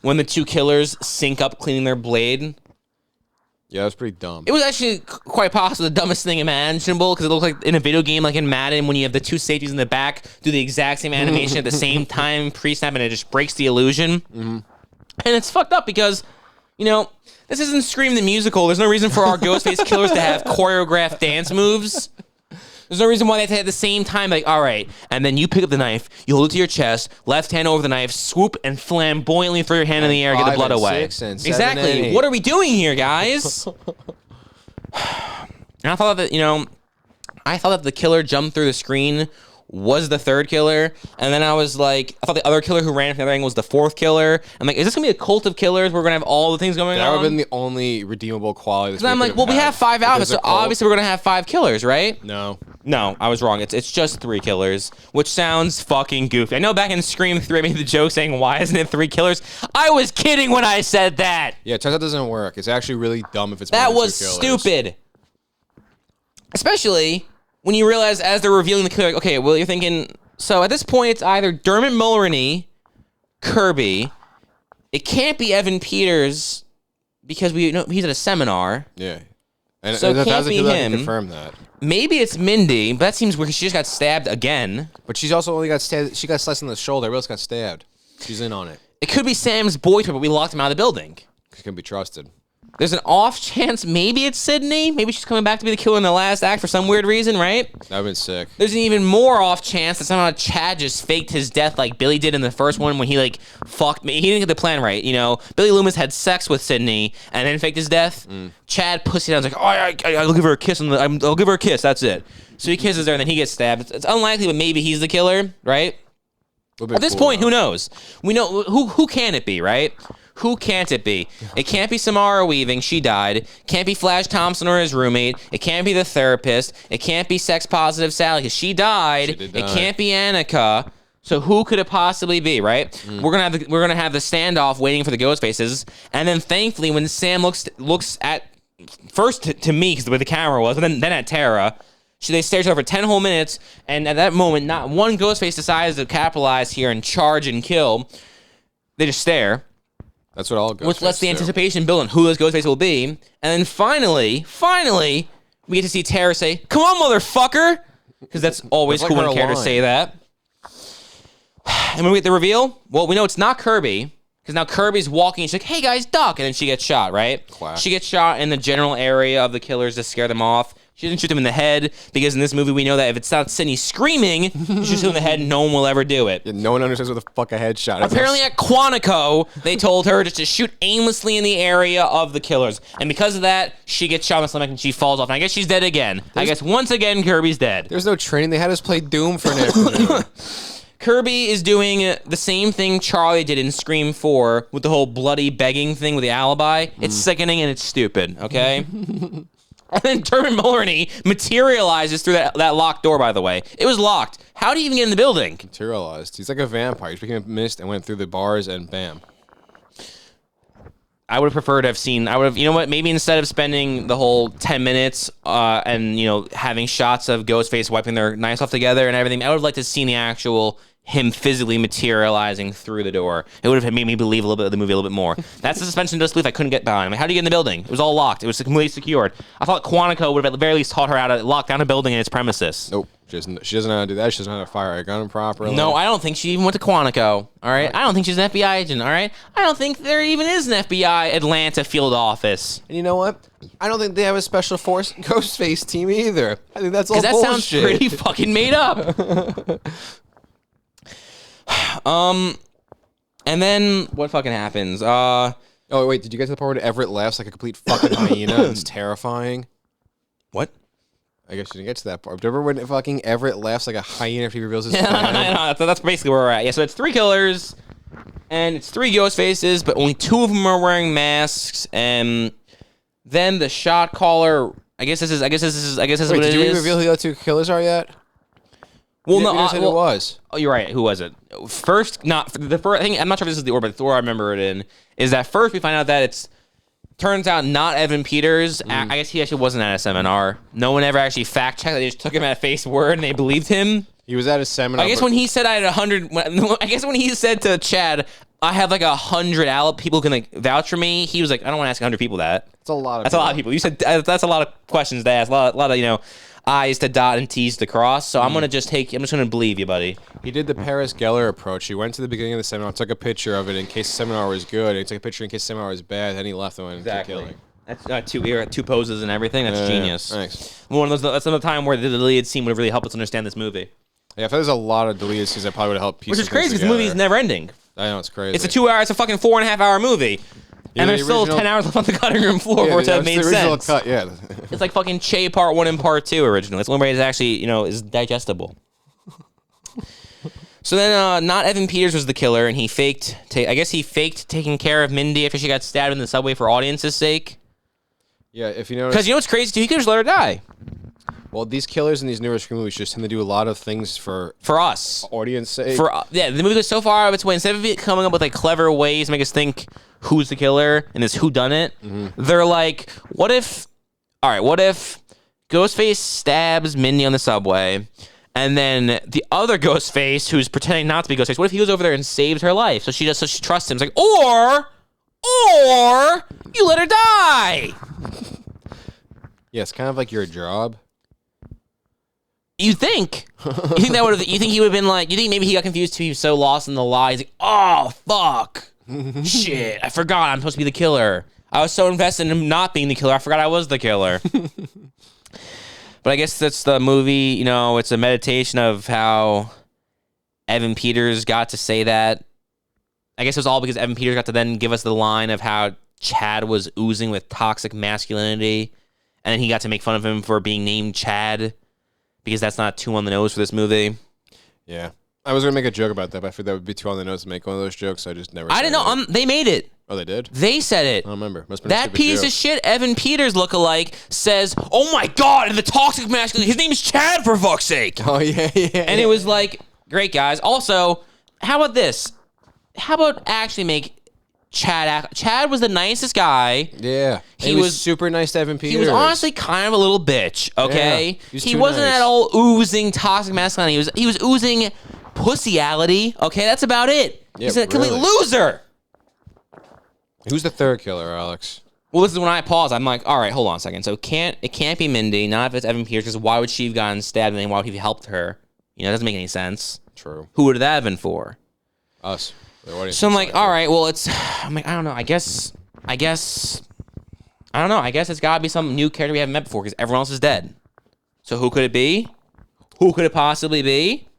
When the two killers sync up cleaning their blade.
Yeah, that's pretty dumb.
It was actually quite possibly the dumbest thing imaginable because it looked like in a video game like in Madden when you have the two safeties in the back do the exact same animation at the same time pre-snap and it just breaks the illusion. Mm-hmm. And it's fucked up because, you know, this isn't Scream the Musical. There's no reason for our Ghostface killers to have choreographed dance moves. There's no reason why they have to at the same time, like, all right, and then you pick up the knife, you hold it to your chest, left hand over the knife, swoop, and flamboyantly throw your hand in the air, get the blood away. Exactly. What are we doing here, guys? And I thought that, you know, I thought that the killer jumped through the screen was the third killer, and then I was like, I thought the other killer who ran from the other angle was the fourth killer. I'm like, is this gonna be a cult of killers? We're gonna have all the things going on.
That would have been the only redeemable quality.
Because I'm like, well, we have 5 outfits, so obviously we're gonna have 5 killers, right?
No,
I was wrong. It's just 3 killers, which sounds fucking goofy. I know back in Scream 3, I made the joke saying, why isn't it 3 killers? I was kidding when I said that.
Yeah, it turns out it doesn't work. It's actually really dumb if it's
that
more than
was
2 killers.
stupid. Especially when you realize as they're revealing the killer, like, okay, well, you're thinking. So at this point, it's either Dermot Mulroney, Kirby. It can't be Evan Peters because we know he's at a seminar.
Yeah, and
so it can't be him.
Confirm that.
Maybe it's Mindy, but that seems weird. She just got stabbed again.
But she's also only got stabbed. She got sliced in the shoulder. Everybody else got stabbed. She's in on it.
It could be Sam's boyfriend, but we locked him out of the building.
She can be trusted.
There's an off chance maybe it's Sydney. Maybe she's coming back to be the killer in the last act for some weird reason, right?
That would've been sick.
There's an even more off chance that somehow Chad just faked his death like Billy did in the first one when he like fucked me. He didn't get the plan right, you know. Billy Loomis had sex with Sydney and then faked his death. Chad pussy down, like, oh, I'll give her a kiss. I'll give her a kiss. That's it. So he kisses her and then he gets stabbed. It's unlikely, but maybe he's the killer, right? At this point, who knows? We know who can it be, right? Who can't it be? It can't be Samara Weaving. She died. Can't be Flash Thompson or his roommate. It can't be the therapist. It can't be sex positive Sally because she died. It can't be Annika. So who could it possibly be, right? We're gonna have the standoff waiting for the ghost faces, and then thankfully when Sam looks at first to me because the way the camera was, but then at Tara. They stare at her for 10 whole minutes, and at that moment, not one Ghostface decides to capitalize here and charge and kill. They just stare.
That's what all Ghostface
which lets the anticipation build on who those Ghostface will be. And then finally, we get to see Tara say, "Come on, motherfucker!" Because that's always cool when Tara to say that. And when we get the reveal, well, we know it's not Kirby. Because now Kirby's walking, and she's like, "Hey guys, duck!" And then she gets shot, right?
Quack.
She gets shot in the general area of the killers to scare them off. She doesn't shoot them in the head, because in this movie we know that if it's not Sydney screaming, you shoot them in the head, no one will ever do it.
Yeah, no one understands what the fuck a headshot is.
Apparently at Quantico, they told her just to shoot aimlessly in the area of the killers. And because of that, she gets shot in the stomach and she falls off. And I guess she's dead again. I guess once again, Kirby's dead.
There's no training. They had us play Doom for an afternoon.
Kirby is doing the same thing Charlie did in Scream 4 with the whole bloody begging thing with the alibi. It's sickening and it's stupid, okay? And then Dermot Mulroney materializes through that locked door, by the way. It was locked. How do you even get in the building?
Materialized. He's like a vampire. He became a mist and went through the bars and bam.
I would have preferred to have seen, you know what, maybe instead of spending the whole 10 minutes and, you know, having shots of Ghostface wiping their knives off together and everything, I would have liked to have seen the actual him physically materializing through the door. It would have made me believe a little bit of the movie a little bit more. That's the suspension of disbelief I couldn't get behind. Like, how do you get in the building? It was all locked. It was completely secured. I thought Quantico would have at the very least taught her how to lock down a building and its premises.
Nope. She doesn't know how to do that. She doesn't know how to fire a gun properly.
No, I don't think she even went to Quantico. All right? I don't think she's an FBI agent. All right? I don't think there even is an FBI Atlanta field office.
And you know what? I don't think they have a special force Ghostface team either. I think that's all bullshit.
Because that sounds pretty fucking made up. And then what fucking happens?
Oh wait, did you get to the part where Everett laughs like a complete fucking hyena? It's terrifying.
What?
I guess you didn't get to that part. Remember when fucking Everett laughs like a hyena after he reveals his plan?
I know. That's basically where we're at. Yeah, so it's 3 killers, and it's 3 ghost faces, but only 2 of them are wearing masks. And then the shot caller. I guess this is what it is.
Did you reveal who the other 2 killers are yet?
Well,
You
no,
didn't say who it was.
Oh, you're right. Who was it? First, not the first. I think I'm not sure if this is the order, but the order I remember it in is that first we find out that it's turns out not Evan Peters. I guess he actually wasn't at a seminar. No one ever actually fact checked. They just took him at face word and they believed him.
He was at a seminar.
I guess when he said I had 100, I guess when he said to Chad, I have like 100 people can like vouch for me. He was like, I don't want to ask 100 people that.
That's a lot of.
That's a lot of people. You said that's a lot of questions to ask. A lot of I's to dot and T's to cross. So I'm just gonna believe you, buddy.
He did the Paris Geller approach. He went to the beginning of the seminar, took a picture of it in case the seminar was good, and he took a picture in case the seminar was bad, then he left and went into killing.
That's two poses and everything. That's genius.
Thanks.
That's another time where the deleted scene would have really helped us understand this movie.
Yeah, if there's a lot of deleted scenes, that probably would have helped piece
Which is crazy because the movie is never ending.
I know, it's crazy.
It's a fucking 4.5 hour movie.
Yeah,
and there's still 10 hours left on the cutting room floor for it to have made sense.
Cut, yeah.
It's like fucking Che Part 1 and Part 2 originally. It's the only way it's actually, is digestible. So then, not Evan Peters was the killer, and he faked taking care of Mindy after she got stabbed in the subway for audience's sake.
Yeah, if you notice.
Because you know what's crazy too? He could just let her die.
Well, these killers in these newer Scream movies just tend to do a lot of things for
us.
Audience sake.
The movie goes so far out of its way. Instead of it coming up with like clever ways to make us think who's the killer and this whodunit, they're like, what if Ghostface stabs Mindy on the subway, and then the other Ghostface who's pretending not to be Ghostface, what if he goes over there and saves her life? So she trusts him. It's like, or you let her die.
Yeah, it's kind of like your job.
You think that would have? You think he would have been like? You think maybe he got confused too? He was so lost in the lie. He's like, oh fuck, shit! I forgot I'm supposed to be the killer. I was so invested in him not being the killer. I forgot I was the killer. But I guess that's the movie. It's a meditation of how Evan Peters got to say that. I guess it was all because Evan Peters got to then give us the line of how Chad was oozing with toxic masculinity, and then he got to make fun of him for being named Chad. Because that's not too on the nose for this movie.
Yeah. I was going to make a joke about that, but I figured that would be too on the nose to make one of those jokes. So I just never
I didn't know. They made it.
Oh, they did?
They said it.
I don't remember. Must have been
that piece of shit, Evan Peters lookalike, says, oh my God, and the toxic masculinity, his name is Chad, for fuck's sake.
Oh, yeah.
And it was like, great, guys. Also, how about this? How about actually make Chad was the nicest guy.
Yeah. He was super nice to Evan Peters.
He was honestly kind of a little bitch, okay?
Yeah,
he wasn't at all oozing toxic masculinity. He was oozing pussyality, okay? That's about it.
Yeah,
he's a complete loser.
Who's the third killer, Alex?
Well, this is when I pause. I'm like, all right, hold on a second. So it can't be Mindy, not if it's Evan Peters, because why would she have gotten stabbed and then why would he have helped her? It doesn't make any sense.
True.
Who would that have been for?
Us.
So I'm like, all right, well, I'm like, I don't know. I guess, I don't know. I guess it's got to be some new character we haven't met before because everyone else is dead. So who could it be? Who could it possibly be?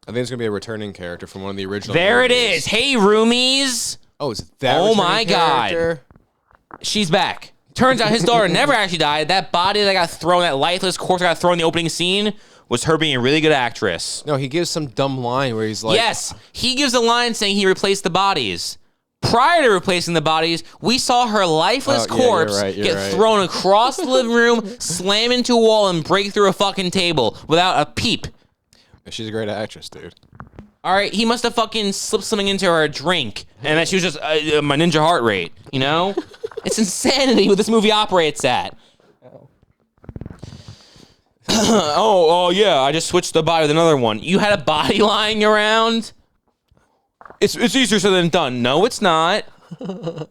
I think it's going to be a returning character from one of the original
There
movies.
it is. Hey, roomies.
Oh, is that
Oh, my
character?
God. She's back. Turns out his daughter never actually died. That body that got thrown, that lifeless corpse that got thrown in the opening scene was her being a really good actress.
No, he gives some dumb line where he's like...
Yes, he gives a line saying he replaced the bodies. Prior to replacing the bodies, we saw her lifeless corpse get thrown across the living room, slam into a wall, and break through a fucking table without a peep.
She's a great actress, dude.
All right, he must have fucking slipped something into her drink, and that she was just my ninja heart rate, It's insanity what this movie operates at. Oh, yeah, I just switched the body with another one. You had a body lying around? It's easier said than done. No, it's not. Did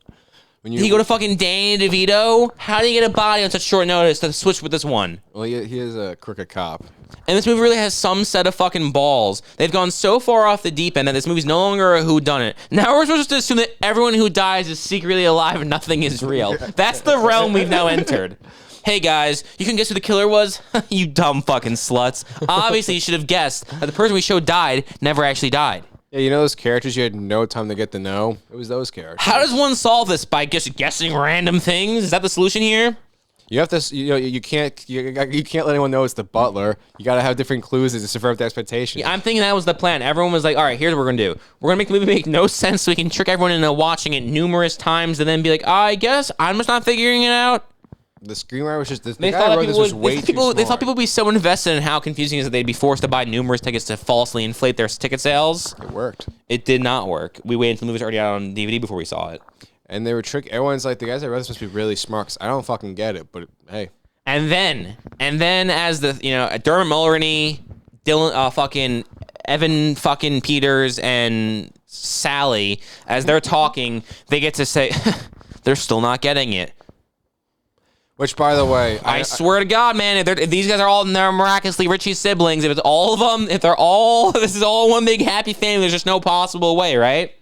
he go to fucking Danny DeVito? How do you get a body on such short notice to switch with this one?
Well, he is a crooked cop.
And this movie really has some set of fucking balls. They've gone so far off the deep end that this movie's no longer a whodunit. Now we're supposed to assume that everyone who dies is secretly alive and nothing is real. That's the realm we've now entered. Hey guys, you can guess who the killer was? You dumb fucking sluts. Obviously you should have guessed that the person we showed died never actually died.
Yeah, those characters you had no time to get to know? It was those characters.
How does one solve this? By just guessing random things? Is that the solution here?
You have to, you can't let anyone know it's the butler. You got to have different clues to subvert the expectation.
Yeah, I'm thinking that was the plan. Everyone was like, all right, here's what we're going to do. We're going to make the movie make no sense so we can trick everyone into watching it numerous times and then be like, I guess I'm just not figuring it out.
The screenwriter was just the
They
guy
thought
who wrote
people
this was
would,
way too smart.
they thought people would be so invested in how confusing it is that they'd be forced to buy numerous tickets to falsely inflate their ticket sales.
It worked.
It did not work. We waited until the movie was already out on DVD before we saw it.
And they were everyone's like, the guys that wrote this must be really smart. 'Cause I don't fucking get it, but hey.
And then as the Dermot Mulroney, Dylan, fucking Evan fucking Peters and Sally, as they're talking, they get to say they're still not getting it.
Which, by the way,
I swear to God, man, if these guys are all they're miraculously Richie's siblings, if it's all of them, if they're all, this is all one big happy family, there's just no possible way, right?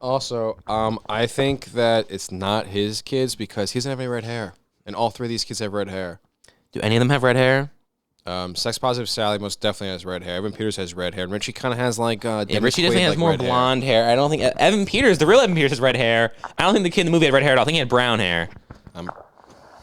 Also, I think that it's not his kids because he doesn't have any red hair. And all three of these kids have red hair.
Do any of them have red hair?
Sex positive Sally most definitely has red hair. Evan Peters has red hair. And Richie kind of has like
Richie definitely has more blonde hair. I don't think Evan Peters, the real Evan Peters, has red hair. I don't think the kid in the movie had red hair at all. I think he had brown hair.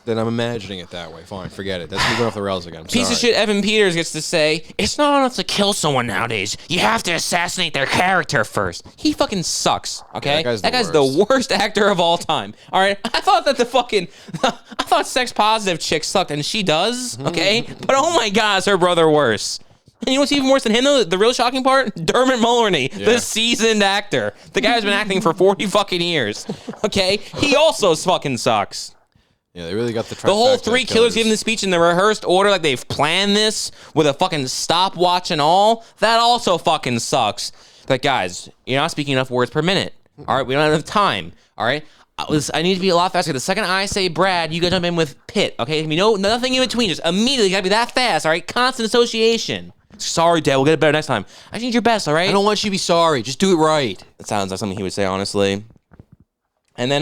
Then I'm imagining it that way. Fine, forget it. That's me going off the rails again.
Piece of shit Evan Peters gets to say, it's not enough to kill someone nowadays. You have to assassinate their character first. He fucking sucks, okay?
Yeah,
that guy's the worst actor of all time. All right? I thought that I thought sex positive chick sucked, and she does, okay? But oh my God, is her brother worse. And you know what's even worse than him, though? The real shocking part? Dermot Mulroney, the seasoned actor. The guy who's been acting for 40 fucking years, okay? He also fucking sucks.
Yeah, they really got the
whole three killers giving the speech in the rehearsed order, like they've planned this with a fucking stopwatch and all. That also fucking sucks. But guys, you're not speaking enough words per minute. All right, we don't have enough time. All right, I need to be a lot faster. The second I say Brad, you gotta jump in with Pitt. Okay, nothing in between. Just immediately gotta be that fast. All right, constant association. Sorry, Dad. We'll get it better next time. I need your best. All right.
I don't want you to be sorry. Just do it right.
That sounds like something he would say, honestly. And then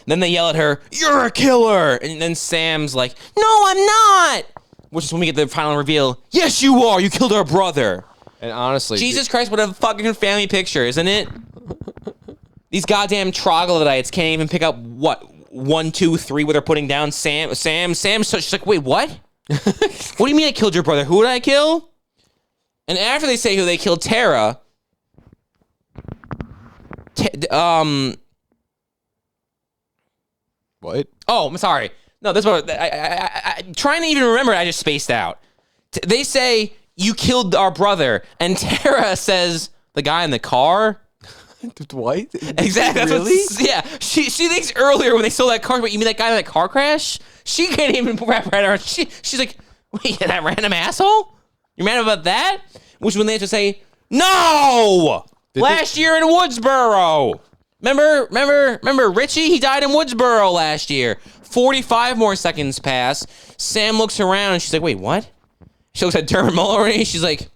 then they yell at her, "You're a killer!" And then Sam's like, "No, I'm not!" Which is when we get the final reveal. Yes, you are! You killed our brother!
And honestly...
Jesus Christ, what a fucking family picture, isn't it? These goddamn troglodytes can't even pick up, what, 1, 2, 3, what they're putting down. Sam, so she's like, wait, what? What do you mean I killed your brother? Who did I kill? And after they say who they killed, Tara...
What?
Oh, I'm sorry. No, that's what I trying to even remember it, I just spaced out. They say, you killed our brother, and Tara says, the guy in the car?
What?
Exactly.
Really?
Yeah. She thinks earlier when they stole that car, but you mean that guy in that car crash? She can't even wrap right around. She's like, wait, that random asshole? You're mad about that? Which when they have to say, no! Last year in Woodsboro! Remember Richie? He died in Woodsboro last year. 45 more seconds pass. Sam looks around and she's like, wait, what? She looks at Dermot Mulroney. She's like,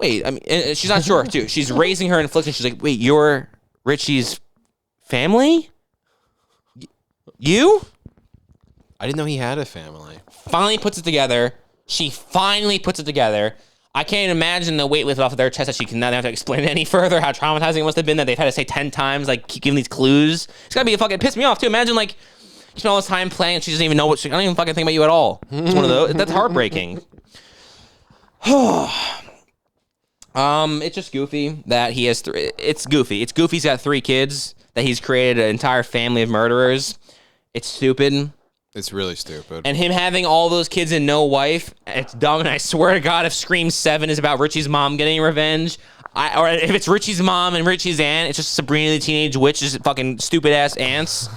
wait, I mean, and she's not sure, too. She's raising her inflection. She's like, wait, you're Richie's family? You?
I didn't know he had a family.
Finally puts it together. She finally puts it together. I can't imagine the weight lifted off of their chest that she can not have to explain it any further how traumatizing it must have been that they've had to say 10 times, like, keep giving these clues. It's gotta be fucking piss me off, too. Imagine, like, you spend all this time playing and she doesn't even know I don't even fucking think about you at all. It's one of those. That's heartbreaking. It's just goofy that he has it's goofy. It's goofy he's got 3 kids, that he's created an entire family of murderers. It's stupid.
It's really stupid.
And him having all those kids and no wife, it's dumb. And I swear to God, if Scream 7 is about Richie's mom getting revenge, or if it's Richie's mom and Richie's aunt, it's just Sabrina the Teenage Witch, just fucking stupid-ass aunts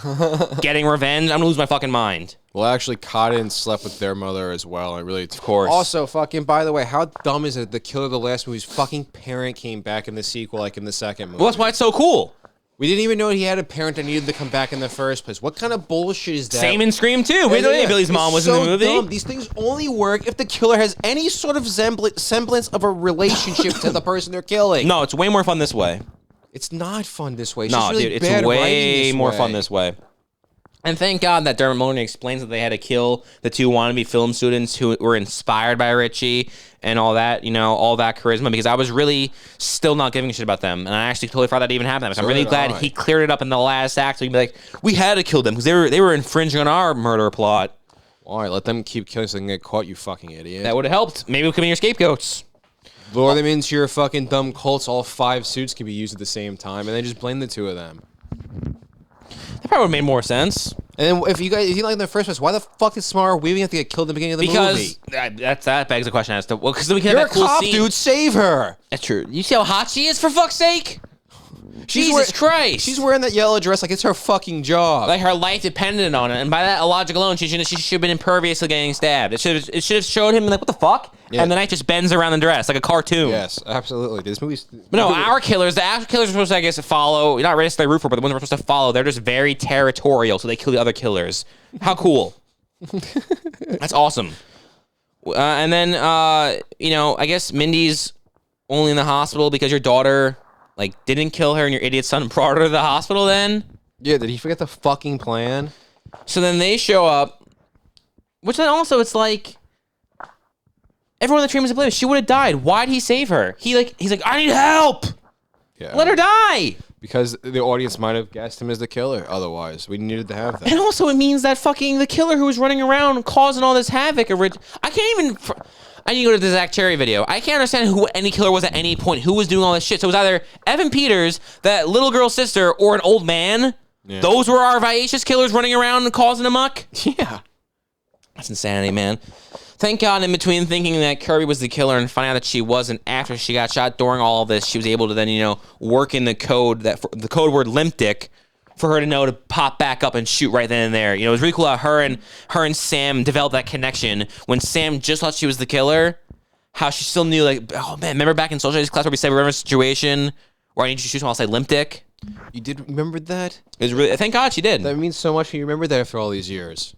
getting revenge, I'm gonna lose my fucking mind.
Well, actually, Cotton slept with their mother as well. And really, of
course.
Also, fucking, by the way, how dumb is it the killer of the last movie's fucking parent came back in the sequel, like in the second movie?
Well, that's why it's so cool.
We didn't even know he had a parent that needed to come back in the first place. What kind of bullshit is that?
Same in Scream 2. We didn't know Billy's mom was in the movie.
Dumb. These things only work if the killer has any sort of semblance of a relationship to the person they're killing.
No, it's way more fun this way.
It's not fun this way. It's
no,
just really
dude, it's
bad
way more
way.
fun this way. And thank God that Dermot Mulroney explains that they had to kill the 2 wannabe film students who were inspired by Richie and all that, all that charisma, because I was really still not giving a shit about them. And I actually totally forgot that even happened. So I'm really glad he cleared it up in the last act. So he'd be like, we had to kill them because they were infringing on our murder plot.
All right, let them keep killing so they can get caught, you fucking idiot.
That would have helped. Maybe we could be your scapegoats.
Lure them into your fucking dumb cults. All 5 suits can be used at the same time, and then just blame the 2 of them.
That probably would have made more sense.
And then if you like in the first place, why the fuck did Samara Weaving have to get killed in the beginning of the movie?
Because that begs the question as to because then we can
You're
have
a
that cool
cop,
scene.
dude. Save her.
That's true. You see how hot she is, for fuck's sake? Jesus Christ.
She's wearing that yellow dress like it's her fucking job.
Like her life depended on it, and by that logic alone, she should have been impervious to getting stabbed. It should have showed him like, what the fuck? Yeah. And the knife just bends around the dress like a cartoon.
Yes, absolutely. This movie's.
But no, the actual killers are supposed to, I guess, follow. You're not ready to stay root for, but the ones we're supposed to follow, they're just very territorial, so they kill the other killers. How cool! That's awesome. And then, I guess Mindy's only in the hospital because your daughter didn't kill her, and your idiot son brought her to the hospital. Then,
yeah, did he forget the fucking plan?
So then they show up, which then also it's like. Everyone in the train was to blame. She would have died. Why'd he save her? He's like, I need help. Yeah. Let her die.
Because the audience might have guessed him as the killer. Otherwise, we needed to have that.
And also, it means that the killer who was running around causing all this havoc. I can't even. I need to go to the Zach Cherry video. I can't understand who any killer was at any point. Who was doing all this shit? So it was either Evan Peters, that little girl's sister, or an old man. Yeah. Those were our vivacious killers running around and causing a muck.
Yeah.
That's insanity, man. Thank God, in between thinking that Kirby was the killer and finding out that she wasn't after she got shot during all of this, she was able to then, work in the code the code word limp dick for her to know to pop back up and shoot right then and there. It was really cool how her and Sam developed that connection when Sam just thought she was the killer. How she still knew, oh man, remember back in social studies class where we said we remember a situation where I need you to shoot someone, I'll say limp dick.
You did remember that?
It was really. Thank God she did.
That means so much. You remember that after all these years.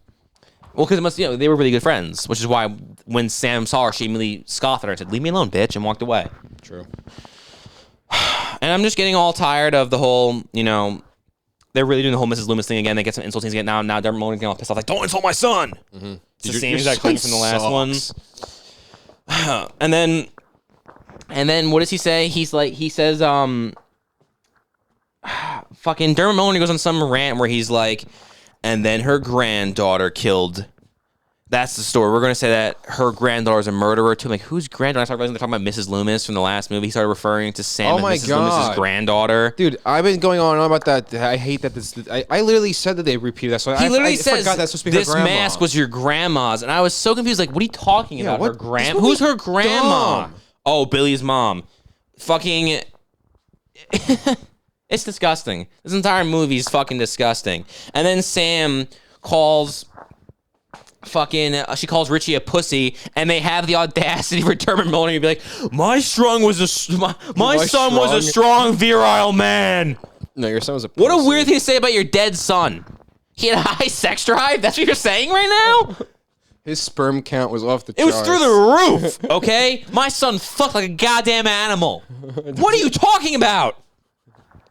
Well, because they were really good friends, which is why when Sam saw her, she immediately scoffed at her and said, "Leave me alone, bitch," and walked away.
True.
And I'm just getting all tired of the whole, they're really doing the whole Mrs. Loomis thing again. They get some insults again now. Now Dermot Mulroney's getting all pissed off, like, "Don't insult my son." Mm-hmm. It's the same exact thing from the last one. And then what does he say? He says, fucking Dermot Mulroney goes on some rant where he's like, and then her granddaughter killed. That's the story. We're going to say that her granddaughter is a murderer too. I'm like, whose granddaughter? I started talking about Mrs. Loomis from the last movie. He started referring to Sam as Mrs. Loomis' granddaughter.
Dude, I've been going on about that. I hate that this. I literally said that they repeated that. So
he literally says,
forgot that's supposed to be
this
her grandma.
mask was your grandma's. And I was so confused. Like, what are you talking about? Her grandma? Who's her grandma? Dumb. Oh, Billy's mom. Fucking... It's disgusting. This entire movie is fucking disgusting. And then Sam calls she calls Richie a pussy, and they have the audacity for Dermot Mulroney to be like, my son was a strong virile man.
No, your son was a pussy.
What a weird thing to say about your dead son. He had a high sex drive? That's what you're saying right now?
His sperm count was off the charts.
It was through the roof, okay? My son fucked like a goddamn animal. What are you talking about?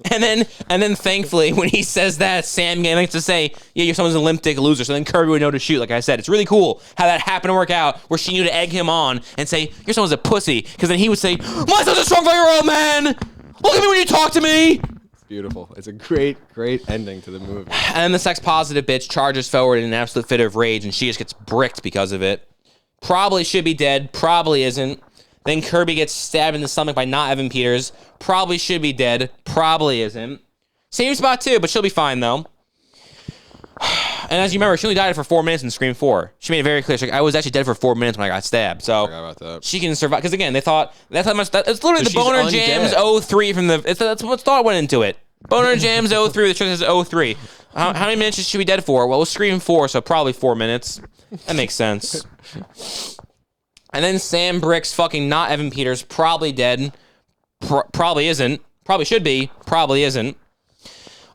And then thankfully, when he says that, Sam likes to say, yeah, your son was a limp dick loser, so then Kirby would know to shoot, like I said. It's really cool how that happened to work out, where she knew to egg him on and say, your son was a pussy, because then he would say, my son's a strong 5-year-old man! Look at me when you talk to me!
It's beautiful. It's a great, great ending to the movie.
And then the sex-positive bitch charges forward in an absolute fit of rage, and she just gets bricked because of it. Probably should be dead, probably isn't. Then Kirby gets stabbed in the stomach by not Evan Peters. Probably should be dead. Probably isn't. Same spot too, but she'll be fine though. And as you remember, she only died for 4 minutes in Scream 4. She made it very clear. She's like, I was actually dead for 4 minutes when I got stabbed. So
I forgot about that.
She can survive. Because again, they thought that's how much. It's literally the Boner Jams 03 from the. That's what thought went into it. Boner Jams 03. The trick is 03. How many minutes should she be dead for? Well, it was Scream 4, so probably 4 minutes. That makes sense. And then Sam bricks fucking not Evan Peters, probably dead. Probably isn't. Probably should be. Probably isn't.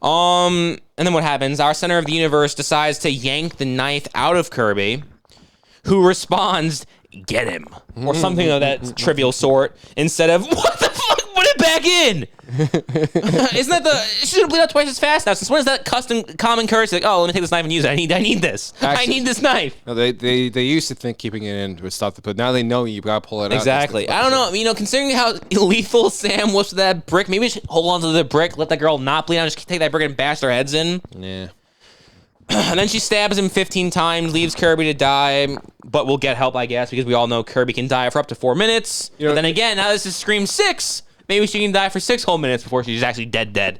And then what happens? Our center of the universe decides to yank the knife out of Kirby, who responds, "Get him," or something of that trivial sort, instead of, "What the fuck? Put it back in." Isn't that it should bleed out twice as fast now. Since when is that common courtesy? Like, oh, let me take this knife and use it. I need this. Actually, I need this knife.
No, they used to think keeping it in would stop the put. Now they know you gotta pull it out.
Exactly. I don't know. Considering how lethal Sam was with that brick, maybe we should hold on to the brick, let that girl not bleed out, just take that brick and bash their heads in.
Yeah.
And then she stabs him 15 times, leaves Kirby to die, but we'll get help, I guess, because we all know Kirby can die for up to 4 minutes. But then again, now this is Scream 6. Maybe she can die for 6 whole minutes before she's actually dead.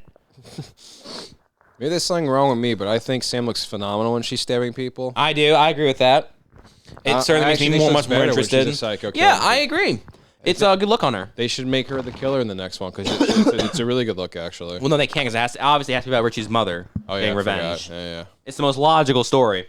Maybe there's something wrong with me, but I think Sam looks phenomenal when she's stabbing people.
I do. I agree with that. It certainly makes me much more interested.
She's a psycho
yeah,
character.
I agree. It's a good look on her.
They should make her the killer in the next one because it's a really good look, actually.
Well, no, they can't because it obviously has to be about Richie's mother getting revenge.
Yeah.
It's the most logical story.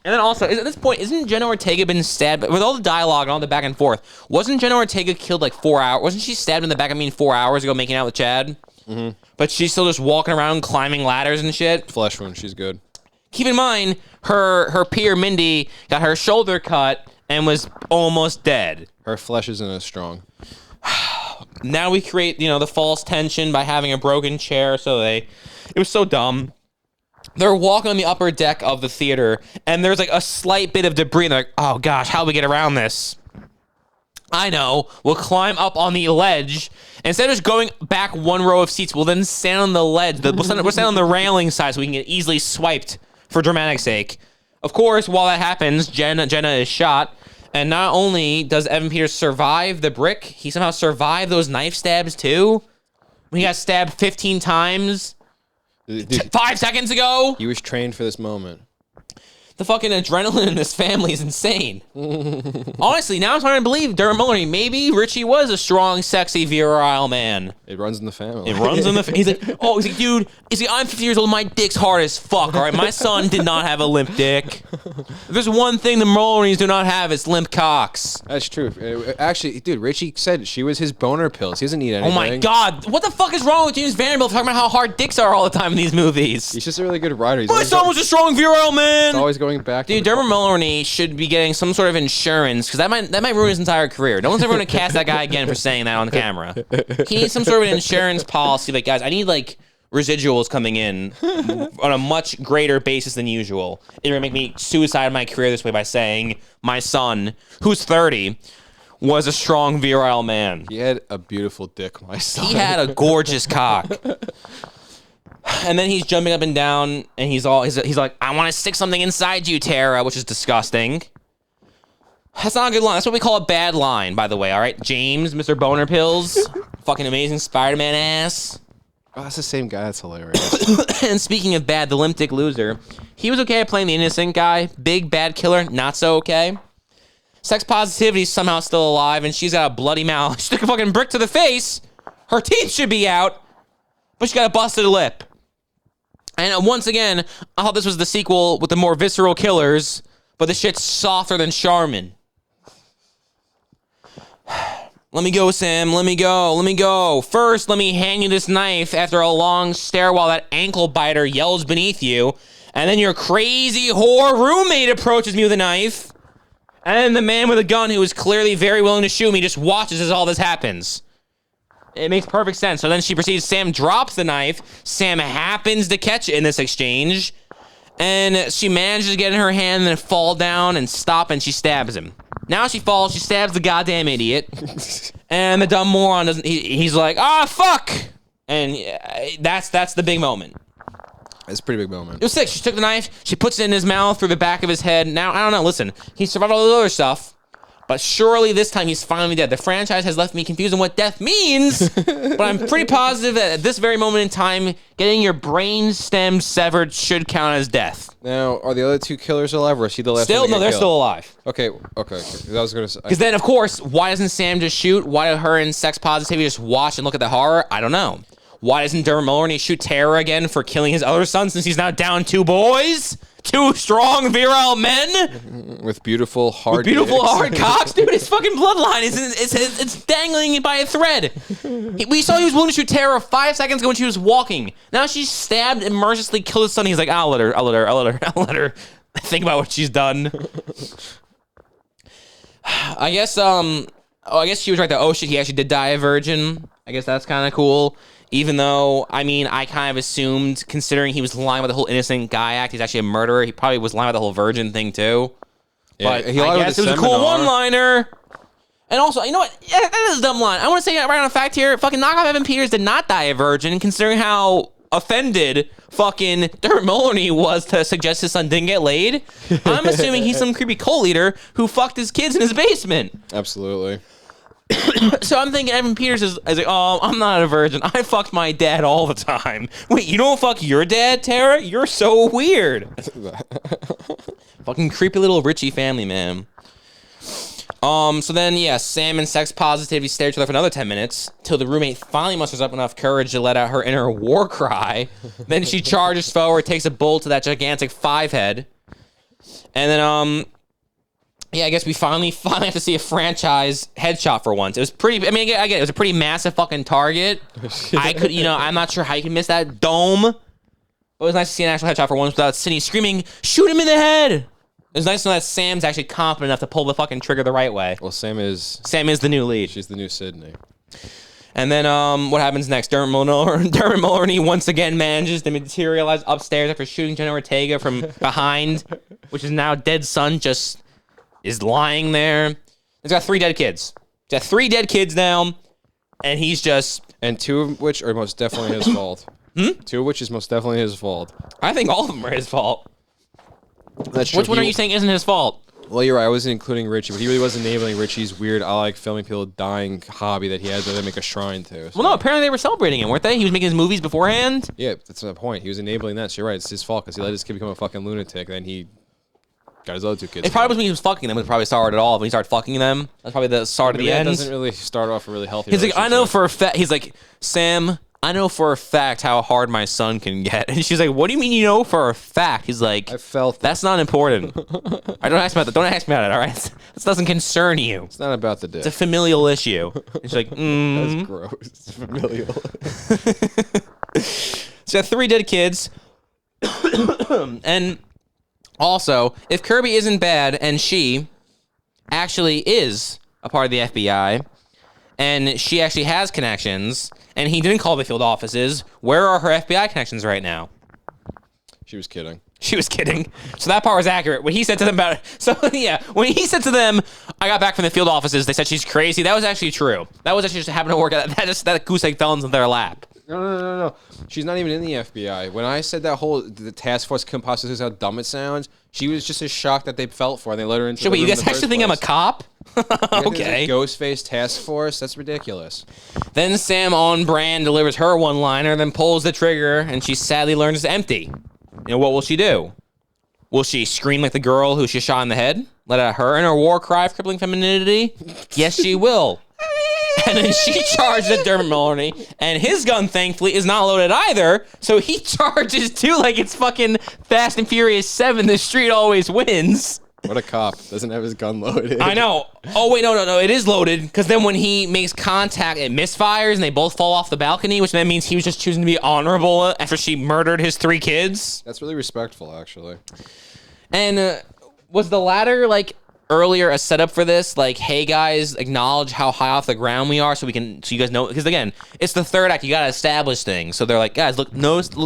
And then also, at this point, isn't Jenna Ortega been stabbed? With all the dialogue and all the back and forth, wasn't Jenna Ortega killed like 4 hours? Wasn't she stabbed in the back, 4 hours ago making out with Chad? Mm-hmm. But she's still just walking around climbing ladders and shit?
Flesh wound, she's good.
Keep in mind, her peer Mindy got her shoulder cut and was almost dead.
Her flesh isn't as strong.
Now we create, the false tension by having a broken chair. It was so dumb. They're walking on the upper deck of the theater, and there's like a slight bit of debris. And they're like, oh gosh, how do we get around this? I know. We'll climb up on the ledge. Instead of just going back one row of seats, we'll then stand on the ledge. We'll stand on the railing side so we can get easily swiped for dramatic sake. Of course, while that happens, Jenna is shot. And not only does Evan Peters survive the brick, he somehow survived those knife stabs too. He got stabbed 15 times 5 seconds ago.
He was trained for this moment.
The fucking adrenaline in this family is insane. Honestly, now I'm starting to believe Dermot Mulroney, maybe Richie was a strong, sexy, virile man.
It runs in the family.
He's like, dude, I'm 50 years old, my dick's hard as fuck, all right? My son did not have a limp dick. If there's one thing the Mulroneys do not have, it's limp cocks.
That's true. Actually, dude, Richie said she was his boner pills. He doesn't need anything.
Oh my God. What the fuck is wrong with James Vanderbilt talking about how hard dicks are all the time in these movies?
He's just a really good writer.
My son was a strong, virile man.
He's always going back.
Dude, Dermot Mulroney should be getting some sort of insurance because that might ruin his entire career. No one's ever going to cast that guy again for saying that on the camera. He needs some sort of an insurance policy. Like, guys, I need like residuals coming in on a much greater basis than usual. It's going to make me suicide my career this way by saying my son, who's 30, was a strong, virile man.
He had a beautiful dick, my son.
He had a gorgeous cock. And then he's jumping up and down, and he's like, I want to stick something inside you, Tara, which is disgusting. That's not a good line. That's what we call a bad line, by the way, all right? James, Mr. Boner Pills, fucking amazing Spider-Man ass.
Oh, that's the same guy. That's hilarious.
And speaking of bad, the limp dick loser, he was okay at playing the innocent guy. Big bad killer, not so okay. Sex positivity somehow still alive, and she's got a bloody mouth. She took a fucking brick to the face. Her teeth should be out, but she got a busted lip. And once again, I thought this was the sequel with the more visceral killers, but the shit's softer than Charmin. Let me go, Sam. Let me go. First, let me hand you this knife after a long stare while that ankle biter yells beneath you. And then your crazy whore roommate approaches me with a knife. And then the man with a gun who is clearly very willing to shoot me just watches as all this happens. It makes perfect sense. So then she proceeds. Sam drops the knife. Sam happens to catch it in this exchange. And she manages to get in her hand and then fall down and stop, and she stabs him. Now she falls. She stabs the goddamn idiot. And the dumb moron doesn't. He's like, fuck. And that's the big moment.
It's a pretty big moment.
It was sick. She took the knife. She puts it in his mouth through the back of his head. Now, I don't know. Listen, he survived all the other stuff. But surely this time he's finally dead. The franchise has left me confused on what death means, but I'm pretty positive that at this very moment in time, getting your brain stem severed should count as death.
Now, are the other two killers alive, or is he the last one?
No, they're still alive.
Okay. I was gonna say.
Because then, of course, why doesn't Sam just shoot? Why do her and sex positivity just watch and look at the horror? I don't know. Why doesn't Dermot Mulroney shoot Tara again for killing his other son since he's now down 2 boys? 2 strong, virile men
with beautiful, hard
cocks, dude. His fucking bloodline it's dangling by a thread. We saw he was willing to shoot Tara 5 seconds ago when she was walking. Now she's stabbed and mercilessly killed his son. He's like, I'll let her think about what she's done. I guess she was right though. Oh shit, he actually did die a virgin. I guess that's kind of cool. Even though, I kind of assumed, considering he was lying about the whole innocent guy act, he's actually a murderer. He probably was lying about the whole virgin thing, too.
Yeah,
but I guess it was a cool one-liner. And also, you know what? Yeah, that is a dumb line. I want to say right on a fact here. Fucking knockoff Evan Peters did not die a virgin, considering how offended fucking Dermot Mulroney was to suggest his son didn't get laid. I'm assuming he's some creepy cult leader who fucked his kids in his basement.
Absolutely.
So I'm thinking Evan Peters is like, oh, I'm not a virgin. I fucked my dad all the time. Wait, you don't fuck your dad, Tara? You're so weird. Fucking creepy little Richie family, man. So then, yeah, Sam and sex positivity stare at each other for another 10 minutes till the roommate finally musters up enough courage to let out her inner war cry. Then she charges forward, takes a bullet to that gigantic 5-head. And then, yeah, I guess we finally have to see a franchise headshot for once. It was pretty, I mean, again, it was a pretty massive fucking target. I'm not sure how you can miss that dome. But it was nice to see an actual headshot for once without Sydney screaming, shoot him in the head! It was nice to know that Sam's actually confident enough to pull the fucking trigger the right way.
Well, Sam is
the new lead.
She's the new Sydney.
And then what happens next? Dermot Mulroney once again manages to materialize upstairs after shooting Jenna Ortega from behind, which is now dead son just is lying there. He's got 3 dead kids. He's got 3 dead kids now, and he's just...
And 2 of which are most definitely his fault. 2 of which is most definitely his fault.
I think all of them are his fault.
That's true.
Which one are you saying isn't his fault?
Well, you're right. I wasn't including Richie, but he really was enabling Richie's weird, I like filming people dying hobby that he had to make a shrine to. So.
Well, no, apparently they were celebrating him, weren't they? He was making his movies beforehand?
Yeah, that's the point. He was enabling that. So you're right. It's his fault because he let his kid become a fucking lunatic, and then he got his other 2 kids.
It probably was when he was fucking them. It probably started it all. When he started fucking them, that's probably the start of the end.
That doesn't really start off a really healthy
He's like, I know for a fact. He's like, Sam, I know for a fact how hard my son can get. And she's like, what do you mean you know for a fact? He's like,
I felt
that's not important. I don't ask me about that. Don't ask me about it, all right? This doesn't concern you.
It's not about the dick.
It's a familial issue. And she's like,
That's gross. It's familial.
So got 3 dead kids. And also, if Kirby isn't bad and she actually is a part of the FBI, and she actually has connections, and he didn't call the field offices, where are her FBI connections right now?
She was kidding.
She was kidding. So that part was accurate. When he said to them about it, so yeah, when he said to them, I got back from the field offices, they said she's crazy. That was actually true. That was actually just happened to work out. That goose egg fell into their lap.
No. She's not even in the FBI. When I said the task force couldn't possibly how dumb it sounds, she was just as shocked that they felt for, and they let her into.
So wait, you guys actually think I'm a cop? Okay.
Ghostface task force. That's ridiculous.
Then Sam on brand delivers her one-liner, then pulls the trigger, and she sadly learns it's empty. You know, what will she do? Will she scream like the girl who she shot in the head? Let out her inner war cry of crippling femininity? Yes, she will. And then she charges at Dermot Mulroney, and his gun, thankfully, is not loaded either, so he charges too like it's fucking Fast and Furious 7, the street always wins.
What a cop. Doesn't have his gun loaded.
I know. Oh, wait, no. It is loaded, because then when he makes contact, it misfires, and they both fall off the balcony, which then means he was just choosing to be honorable after she murdered his 3 kids.
That's really respectful, actually.
And was the ladder, like, earlier a setup for this? Like, hey, guys, acknowledge how high off the ground we are so you guys know. Because, again, it's the 3rd act. You got to establish things. So they're like, guys, look,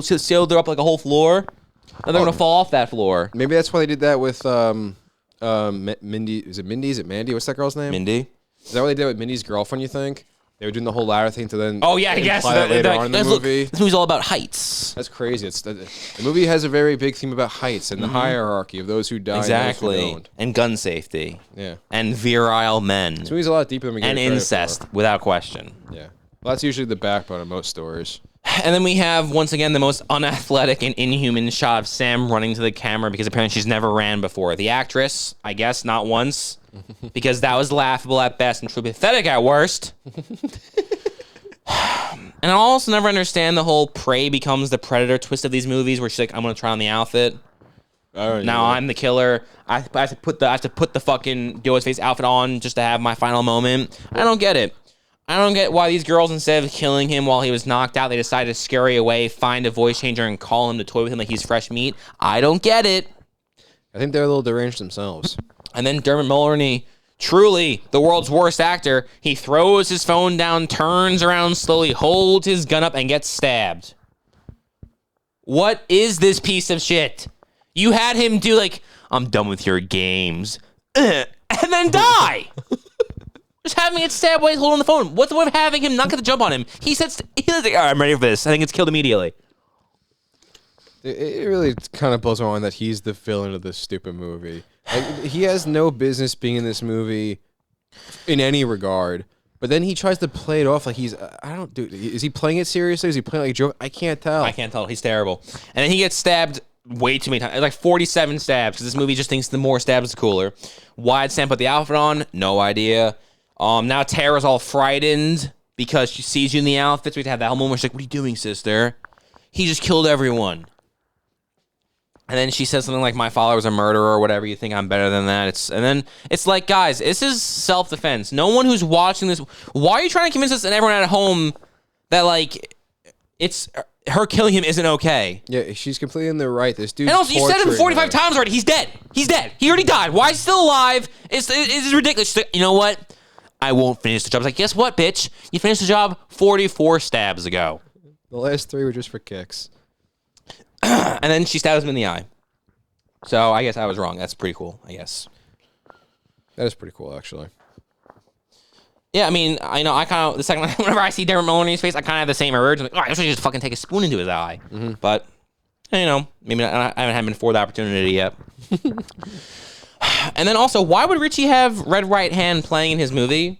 see how they're up like a whole floor? And they're going to fall off that floor.
Maybe that's why they did that with Mindy. Is it Mindy? Is it Mandy? What's that girl's name?
Mindy.
Is that what they did with Mindy's girlfriend, you think? They were doing the whole ladder thing to then.
Oh, yeah, I guess.
Later on in the movie.
Look, this movie's all about heights.
That's crazy. The movie has a very big theme about heights and the hierarchy of those who die.
Exactly.
And those who don't.
And gun safety.
Yeah.
And virile men.
This movie's a lot deeper than we get
and
credit
incest,
for.
without question.
Yeah. Well, that's usually the backbone of most stories.
And then we have, once again, the most unathletic and inhuman shot of Sam running to the camera because apparently she's never ran before. The actress, I guess, not once, because that was laughable at best and truly pathetic at worst. And I'll also never understand the whole prey becomes the predator twist of these movies where she's like, I'm going to try on the outfit. Now I'm the killer. I have to put the fucking Ghost-Face outfit on just to have my final moment. I don't get it. I don't get why these girls, instead of killing him while he was knocked out, they decided to scurry away, find a voice changer, and call him to toy with him like he's fresh meat. I don't get it.
I think they're a little deranged themselves.
And then Dermot Mulroney, truly the world's worst actor, he throws his phone down, turns around slowly, holds his gun up, and gets stabbed. What is this piece of shit? You had him do like, I'm done with your games, and then die. Just having it stabbed while he's holding the phone. What's the point of having him not get the jump on him? He said, like, all right, I'm ready for this. I think it's killed immediately.
It really kind of blows my mind that he's the villain of this stupid movie. Like, he has no business being in this movie in any regard. But then he tries to play it off like he's. I don't. Dude, is he playing it seriously? Is he playing like a joke? I can't tell.
I can't tell. He's terrible. And then he gets stabbed way too many times. Like 47 stabs, because this movie just thinks the more stabs, the cooler. Why'd Sam put the outfit on? No idea. Now Tara's all frightened because she sees you in the outfit. So we have that whole moment where she's like, what are you doing, sister? He just killed everyone. And then she says something like, my father was a murderer or whatever. You think I'm better than that? And then it's like, guys, this is self-defense. No one who's watching this. Why are you trying to convince us and everyone at home that, like, it's her killing him isn't okay?
Yeah, she's completely in the right. This dude.
And also, you said him 45 times already. He's dead. He's dead. He already died. Why is he still alive? It's ridiculous. She's like, you know what? I won't finish the job. I was like, guess what, bitch? You finished the job 44 stabs ago.
The last 3 were just for kicks.
And then she stabs him in the eye. So I guess I was wrong. That's pretty cool, I guess.
That is pretty cool, actually.
Yeah, I mean, I know, I kind of, the second, whenever I see Dermot Mulroney's face, I kind of have the same urge. I'm like, oh, I wish I could just fucking take a spoon into his eye. Mm-hmm. But, you know, maybe I haven't been afforded the opportunity yet. And then also, why would Richie have Red Right Hand playing in his movie?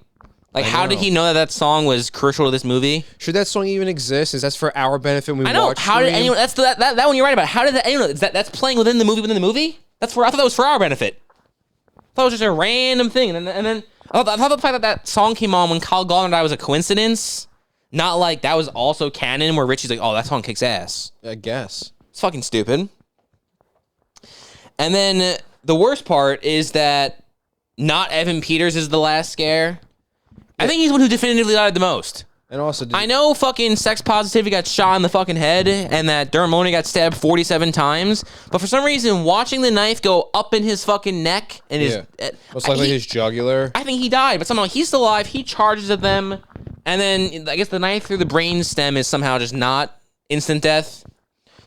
Like, how did he know that song was crucial to this movie?
Should that song even exist? Is that for our benefit when we
I know.
watch
How did anyone? That's that one you're right about. How did that? Anyone? That's playing within the movie. Within the movie? That's for. I thought that was for our benefit. I thought it was just a random thing. And then I thought the fact that song came on when Kyle Gallner died was a coincidence. Not like that was also canon where Richie's like, oh, that song kicks ass.
I guess.
It's fucking stupid. And then the worst part is that not Evan Peters is the last scare. I think he's the one who definitively died the most.
And also,
I know fucking sex positivity got shot in the fucking head and that Dermot Mulroney got stabbed 47 times, but for some reason, watching the knife go up in his fucking neck and his...
Most likely his jugular.
I think he died, but somehow he's still alive. He charges at them, and then I guess the knife through the brain stem is somehow just not instant death.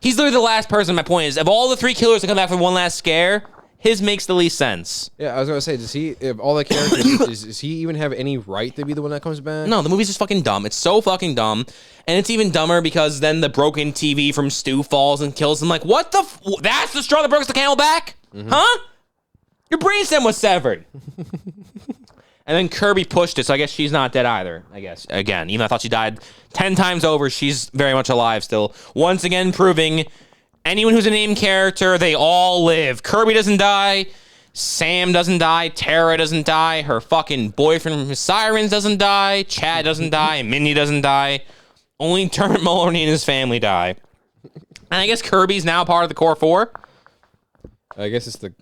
He's literally the last person. My point is, of all the 3 killers that come back for one last scare, his makes the least sense.
Yeah, I was gonna say, does he? If all the characters, does he even have any right to be the one that comes back?
No, the movie's just fucking dumb. It's so fucking dumb, and it's even dumber because then the broken TV from Stu falls and kills him. Like, what the? That's the straw that broke the camel back, huh? Your brainstem was severed. And then Kirby pushed it, so I guess she's not dead either. I guess again, even though I thought she died 10 times over, she's very much alive still. Once again, proving. Anyone who's a named character, they all live. Kirby doesn't die. Sam doesn't die. Tara doesn't die. Her fucking boyfriend from Sirens doesn't die. Chad doesn't die. Mindy doesn't die. Only Dermot Mulroney and his family die. And I guess Kirby's now part of the Core 4.
I guess it's the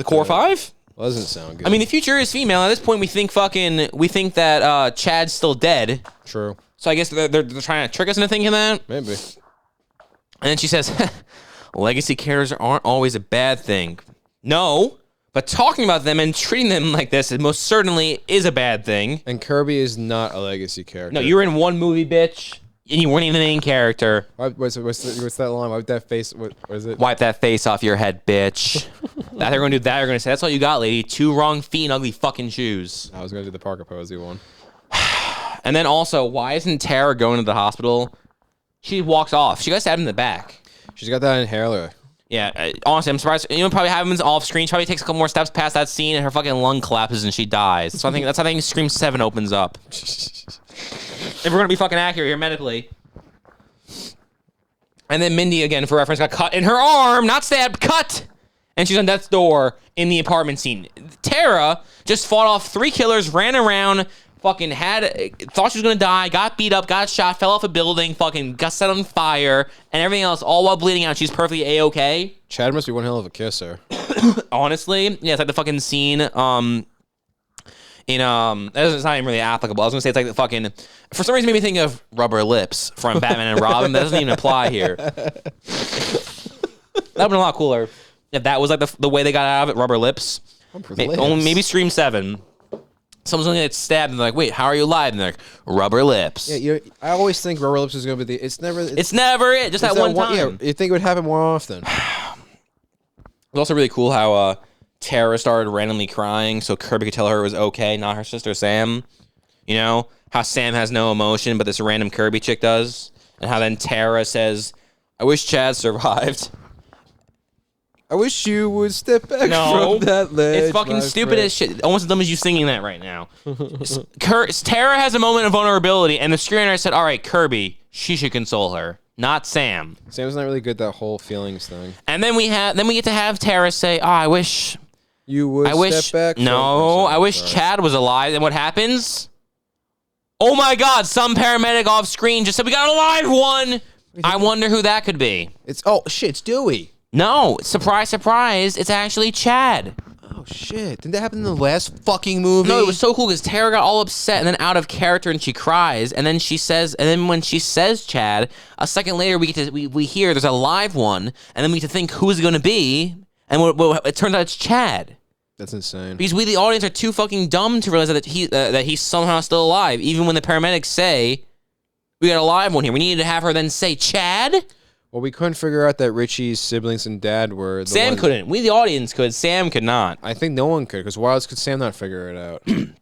Core 5?
Well, doesn't sound good.
I mean, the future is female. At this point, we think that Chad's still dead.
True.
So I guess they're trying to trick us into thinking that.
Maybe.
And then she says, legacy characters aren't always a bad thing. No, but talking about them and treating them like this most certainly is a bad thing.
And Kirby is not a legacy character.
No, you're in one movie, bitch, and you weren't even the main character.
What's that line? Wipe that face. What is it?
Wipe that face off your head, bitch. That they're going to do that. They're going to say, that's all you got, lady. 2 wrong feet and ugly fucking shoes.
I was going to do the Parker Posey one.
And then also, why isn't Tara going to the hospital? She walks off. She got stabbed in the back.
She's got that inhaler.
Yeah, honestly, I'm surprised. You know, probably happens off screen. She probably takes a couple more steps past that scene, and her fucking lung collapses, and she dies. So I think that's how I think Scream 7 opens up. If we're gonna be fucking accurate here medically. And then Mindy, again, for reference, got cut in her arm, not stabbed, cut, and she's on death's door in the apartment scene. Tara just fought off 3 killers, ran around. Fucking thought she was gonna die, got beat up, got shot, fell off a building, fucking got set on fire, and everything else, all while bleeding out. She's perfectly A-okay.
Chad must be one hell of a kisser.
Honestly, yeah, it's like the fucking scene, it's not even really applicable. I was gonna say it's like the fucking, for some reason, it made me think of Rubber Lips from Batman and Robin. That doesn't even apply here. That would've been a lot cooler if that was like the way they got out of it, Rubber Lips. Maybe Scream 7. Someone's gonna get stabbed and they're like, wait, how are you alive? And they're like, Rubber Lips.
Yeah, I always think Rubber Lips is gonna be the. It's never it.
Just that one time.
Yeah, you think it would happen more often.
It's also really cool how Tara started randomly crying, so Kirby could tell her it was okay, not her sister Sam. You know how Sam has no emotion, but this random Kirby chick does, and how then Tara says, "I wish Chad survived."
I wish you would step back
No,
from that ledge.
it's fucking stupid as shit. Almost as dumb as you singing that right now. Tara has a moment of vulnerability, and the screenwriter said, "All right, Kirby, she should console her, not Sam."
Sam's not really good at that whole feelings thing.
And then we get to have Tara say, "Oh, I wish
You would step back.
I wish Chad was alive." And what happens? Oh my God! Some paramedic off screen just said we got a live one. I wonder who that could be.
It's it's Dewey.
No, surprise, surprise! It's actually Chad.
Oh shit! Didn't that happen in the last fucking movie?
No, it was so cool because Tara got all upset and then out of character and she cries and then when she says Chad, a second later we hear there's a live one and then we get to think who's it going to be and it turns out it's Chad.
That's insane.
Because we, the audience, are too fucking dumb to realize that he's somehow still alive, even when the paramedics say we got a live one here. We needed to have her then say Chad.
Well, we couldn't figure out that Richie's siblings and dad were.
Sam couldn't. We, the audience, could. Sam could not.
I think no one could, because why else could Sam not figure it out?
And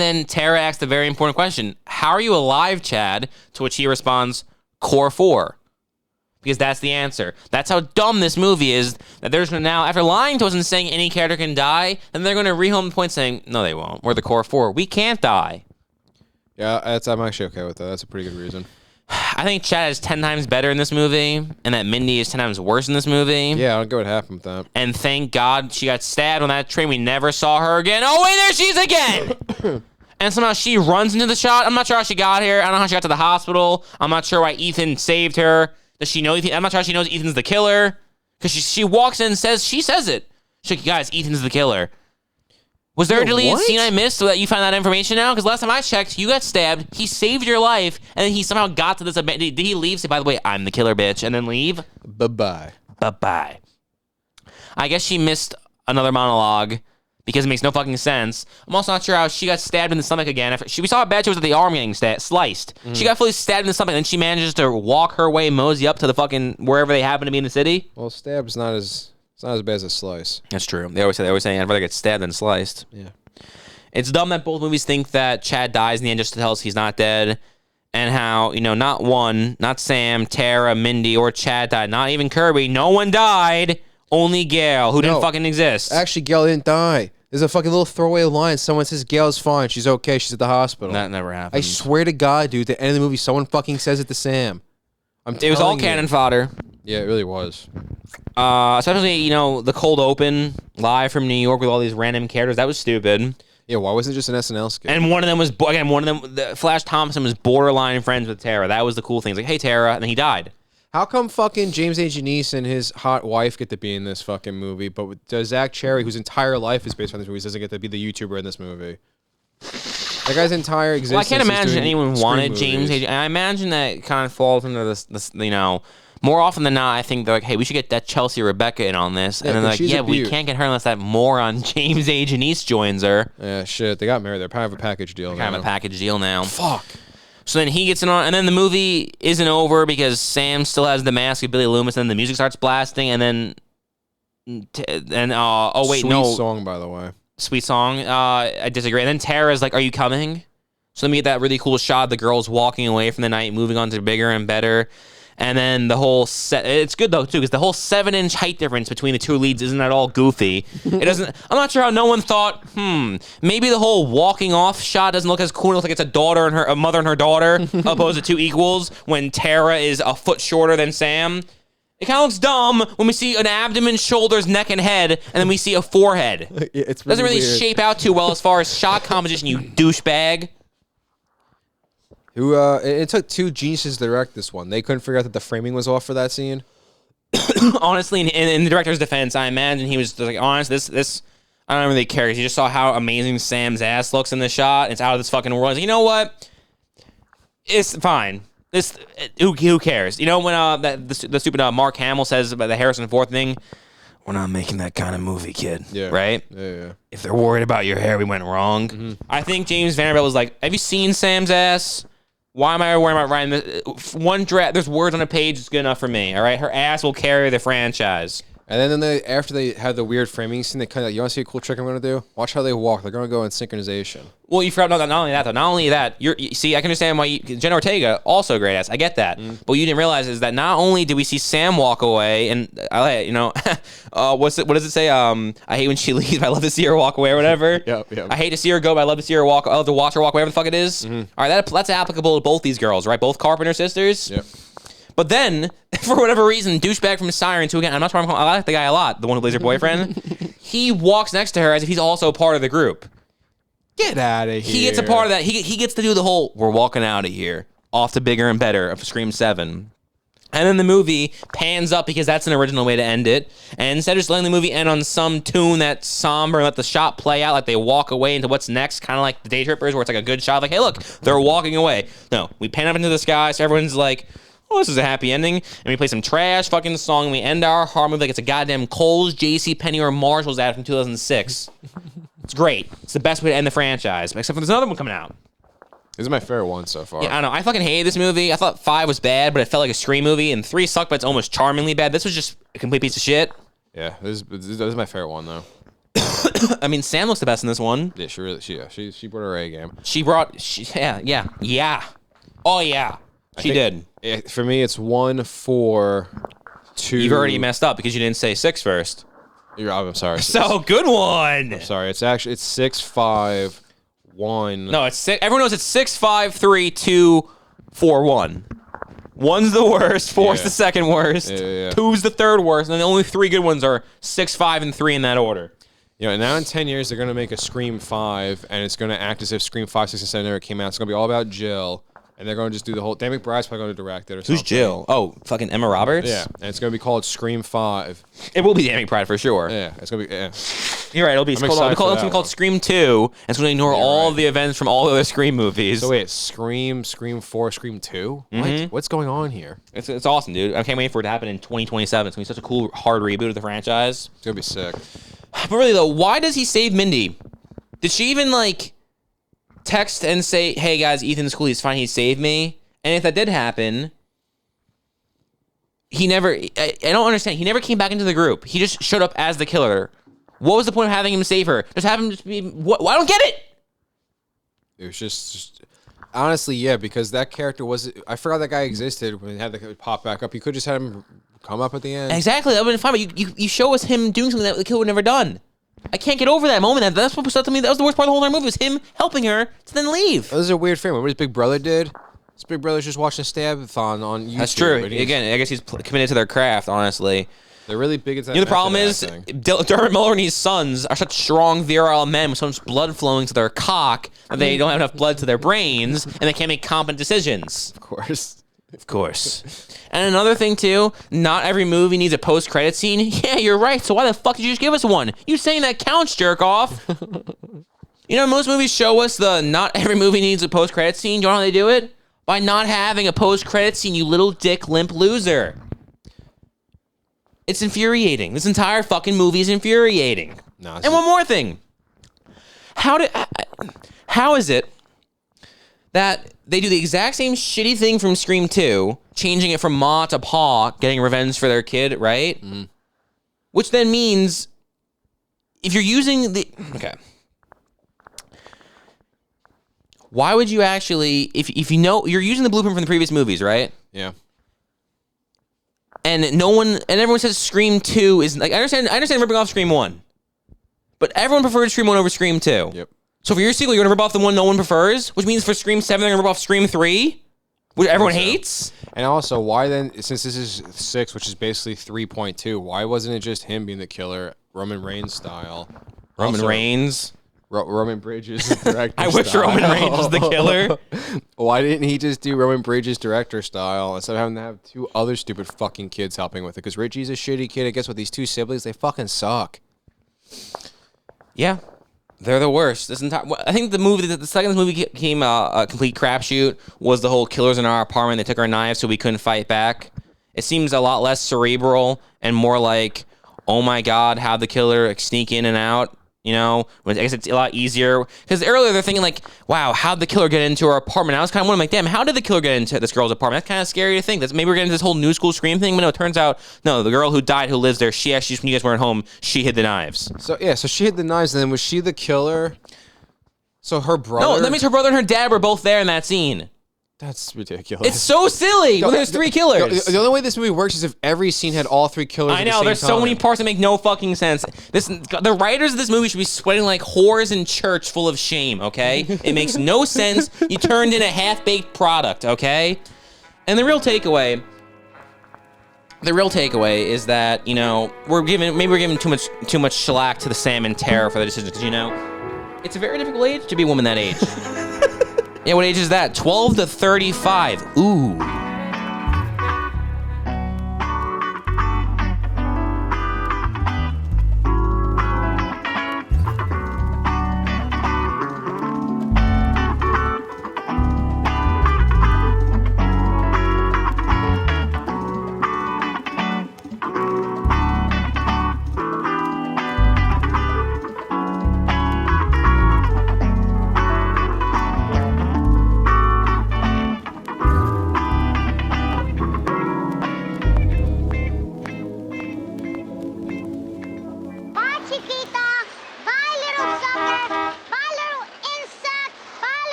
then Tara asked a very important question: "How are you alive, Chad?" To which he responds, "Core 4." Because that's the answer. That's how dumb this movie is. That there's now, after lying to us and saying any character can die, then they're going to rehome the point saying, "No, they won't. We're the Core 4. We can't die."
Yeah, I'm actually okay with that. That's a pretty good reason.
I think Chad is 10 times better in this movie, and that Mindy is 10 times worse in this movie.
Yeah, I don't get what happened with that.
And thank God she got stabbed on that train. We never saw her again. Oh, wait, there she is again! And somehow she runs into the shot. I'm not sure how she got here. I don't know how she got to the hospital. I'm not sure why Ethan saved her. Does she know Ethan? I'm not sure how she knows Ethan's the killer. Because she walks in and she says it. She's like, "Guys, Ethan's the killer." Was there a deleted scene I missed so that you found that information now? Because last time I checked, you got stabbed, he saved your life, and then he somehow got to this event. Did he leave? Say, "By the way, I'm the killer, bitch," and then leave?
Bye-bye.
Bye-bye. I guess she missed another monologue because it makes no fucking sense. I'm also not sure how she got stabbed in the stomach again. We saw how bad she was at the arm getting sliced. She got fully stabbed in the stomach, and then she manages to walk her way, mosey up to the fucking wherever they happen to be in the city.
Well, stab's not as bad as a slice.
That's true. They always say I'd rather get stabbed than sliced.
Yeah.
It's dumb that both movies think that Chad dies in the end just to tell us he's not dead, and how, not Sam, Tara, Mindy, or Chad died. Not even Kirby. No one died. Only Gail, who didn't fucking exist.
Actually, Gail didn't die. There's a fucking little throwaway line. Someone says Gail's fine. She's okay. She's at the hospital.
That never happened.
I swear to God, dude, at the end of the movie, someone fucking says it to Sam.
It was all cannon fodder.
Yeah, it really was.
Especially, the cold open live from New York with all these random characters. That was stupid.
Yeah, why wasn't it just an SNL skit?
And one of them, Flash Thompson was borderline friends with Tara. That was the cool thing. It's like, "Hey, Tara," and then he died.
How come fucking James A. Janice and his hot wife get to be in this fucking movie, but does Zach Cherry, whose entire life is based on this movie, doesn't get to be the YouTuber in this movie? That guy's entire existence.
Well, I can't imagine anyone wanted
movies.
James A. I imagine that kind of falls into this, more often than not, I think they're like, "Hey, we should get that Chelsea Rebecca in on this," and then they're like, "Yeah, we can't get her unless that moron James A. Janice joins her."
Yeah, shit. They got married. They're kind of a package deal now.
Kind of a package deal now.
Fuck.
So then he gets in on, and then the movie isn't over because Sam still has the mask of Billy Loomis, and then the music starts blasting, and then,
Sweet song, by the way.
Sweet song. I disagree. And then Tara's like, "Are you coming?" So then we get that really cool shot of the girls walking away from the night, moving on to bigger and better. And then the whole it's good though too, because the whole 7-inch height difference between the two leads isn't at all goofy. It doesn't. I'm not sure how no one thought, maybe the whole walking off shot doesn't look as cool. It looks like it's a mother and her daughter, opposed to two equals. When Tara is a foot shorter than Sam, it kind of looks dumb when we see an abdomen, shoulders, neck, and head, and then we see a forehead.
It
doesn't really shape out too well as far as shot composition. You douchebag.
It took two geniuses to direct this one. They couldn't figure out that the framing was off for that scene.
Honestly, in the director's defense, I imagine he was just like, honest, this, I don't really care. He just saw how amazing Sam's ass looks in the shot. It's out of this fucking world. He's like, you know what? It's fine. Who cares? When the stupid Mark Hamill says about the Harrison Ford thing, "We're not making that kind of movie, kid."
Yeah.
Right?
Yeah.
If they're worried about your hair, we went wrong. Mm-hmm. I think James Vanderbilt was like, "Have you seen Sam's ass? Why am I worrying about writing this? One draft, there's words on a page that's good enough for me, all right? Her ass will carry the franchise."
And then after they have the weird framing scene, they kind of, you want to see a cool trick I'm going to do? Watch how they walk. They're going to go in synchronization.
Well, you forgot, not only that, though. Not only that, you see, I can understand why Jenna Ortega, also a great ass. I get that. But what you didn't realize is that not only did we see Sam walk away, and, what does it say? I hate when she leaves, but I love to see her walk away or whatever.
Yep.
I hate to see her go, but I love to see her walk. I love to watch her walk, whatever the fuck it is. All right, that's applicable to both these girls, right? Both Carpenter sisters.
Yep.
But then, for whatever reason, douchebag from Sirens, who again, I'm not sure I like the guy a lot, the one who plays her boyfriend, he walks next to her as if he's also part of the group.
Get out of here.
He gets a part of that. He gets to do the whole, we're walking out of here, off to bigger and better of Scream 7. And then the movie pans up because that's an original way to end it. And instead of just letting the movie end on some tune that's somber and let the shot play out, like they walk away into what's next, kind of like the Day Trippers, where it's like a good shot, like, hey, look, they're walking away. No, we pan up into the sky, so everyone's like, oh, this is a happy ending. And we play some trash fucking song, and we end our horror movie like it's a goddamn Kohl's, JCPenney, or Marshall's ad from 2006. It's great. It's the best way to end the franchise, except for there's another one coming out.
This is my favorite one so far.
Yeah, I know. I fucking hated this movie. I thought 5 was bad, but it felt like a Scream movie, and 3 sucked, but it's almost charmingly bad. This was just a complete piece of shit.
Yeah, this is my favorite one, though.
I mean, Sam looks the best in this one.
Yeah, she brought her A game.
Yeah. Oh, yeah. She did.
For me, it's 1, 4, 2.
You've already messed up because you didn't say 6 first.
I'm sorry.
So, good one.
I'm sorry. It's 6, 5, 1.
No, it's 6. Everyone knows it's 6, 5, 3, 2, 4, 1. 1's the worst. 4's the second worst.
Yeah.
2's the third worst. And then the only 3 good ones are 6, 5, and 3 in that order.
You know, now in 10 years, they're going to make a Scream 5, and it's going to act as if Scream 5, 6, and 7 never came out. It's going to be all about Jill. And they're going to just do the whole... Dan McBride's probably going to direct it or something.
Who's Jill? Oh, fucking Emma Roberts?
Yeah, and it's going to be called Scream 5.
It will be Dan McBride for sure.
Yeah, it's going to be... Yeah.
You're right, it'll be called Scream 2, and it's going to ignore all of the events from all the other Scream movies.
So wait, Scream 4, Scream 2? What's going on here?
It's awesome, dude. I can't wait for it to happen in 2027. It's going to be such a cool, hard reboot of the franchise.
It's going to be sick.
But really, though, why does he save Mindy? Did she even, text and say, hey, guys, Ethan's cool, he's fine, he saved me? And if that did happen, he never... I don't understand. He never came back into the group. He just showed up as the killer. What was the point of having him save her? Just have him just be... What? I don't get it!
It was just... Honestly, yeah, because that character was... I forgot that guy existed when he had to pop back up. You could just have him come up at the end.
Exactly. That would have been fine, but you show us him doing something that the killer would never done. I can't get over that moment. That's what to me. That was the worst part of the whole entire movie, was him helping her to then leave.
This is a weird frame. What his big brother did? His big brother's just watching a stab-a-thon on YouTube.
That's true. Again, I guess he's committed to their craft, honestly.
They're really big into that.
You know, the problem is, Dermot Mulroney's sons are such strong, virile men with so much blood flowing to their cock that they don't have enough blood to their brains, and they can't make competent decisions.
Of course.
Of course. And another thing, too, not every movie needs a post-credit scene. Yeah, you're right. So why the fuck did you just give us one? You saying that counts, jerk-off. You know, most movies show us the not every movie needs a post-credit scene. Do you know how they do it? By not having a post-credit scene, you little dick limp loser. It's infuriating. This entire fucking movie is infuriating. And one more thing. How is it that they do the exact same shitty thing from Scream 2, changing it from Ma to Pa, getting revenge for their kid, right? Mm-hmm. Which then means, if you're using the... Okay. Why would you actually... If you know... You're using the blueprint from the previous movies, right?
Yeah.
And everyone says Scream 2 is... I understand ripping off Scream 1. But everyone preferred Scream 1 over Scream 2.
Yep.
So for your sequel, you're going to rip off the one no one prefers, which means for Scream 7, they're going to rip off Scream 3, which everyone hates.
And also, why then, since this is 6, which is basically 3.2, why wasn't it just him being the killer, Roman Reigns style?
Roman Reigns?
Roman Bridges director
I wish Roman Reigns was the killer.
Why didn't he just do Roman Bridges director style instead of having to have 2 other stupid fucking kids helping with it? Because Richie's a shitty kid. I guess with these 2 siblings, they fucking
Yeah. They're the worst. I think the second this movie became a complete crapshoot was the whole killers in our apartment. They took our knives so we couldn't fight back. It seems a lot less cerebral and more like, oh my god, how the killer sneak in and out. You know, I guess it's a lot easier because earlier they're thinking like, "Wow, how'd the killer get into her apartment?" I was kind of wondering, like, "Damn, how did the killer get into this girl's apartment?" That's kind of scary to think. That's maybe we're getting into this whole new school Scream thing, but no, it turns out no, the girl who died, who lives there, she actually, when you guys weren't home, she hid the knives.
So yeah, so she hid the knives, and then was she the killer? So her brother.
No, that means her brother and her dad were both there in that scene.
That's ridiculous.
It's so silly when there's 3 killers.
The only way this movie works is if every scene had all 3 killers.
I know, there's so many parts that make no fucking sense. The writers of this movie should be sweating like whores in church full of shame, okay? It makes no sense. You turned in a half-baked product, okay? And the real takeaway is that, you know, we're giving too much shellac to the Sam and Tara for the decision, because, you know, it's a very difficult age to be a woman that age. Yeah, what age is that? 12 to 35. Ooh.
Bye, Chiquita.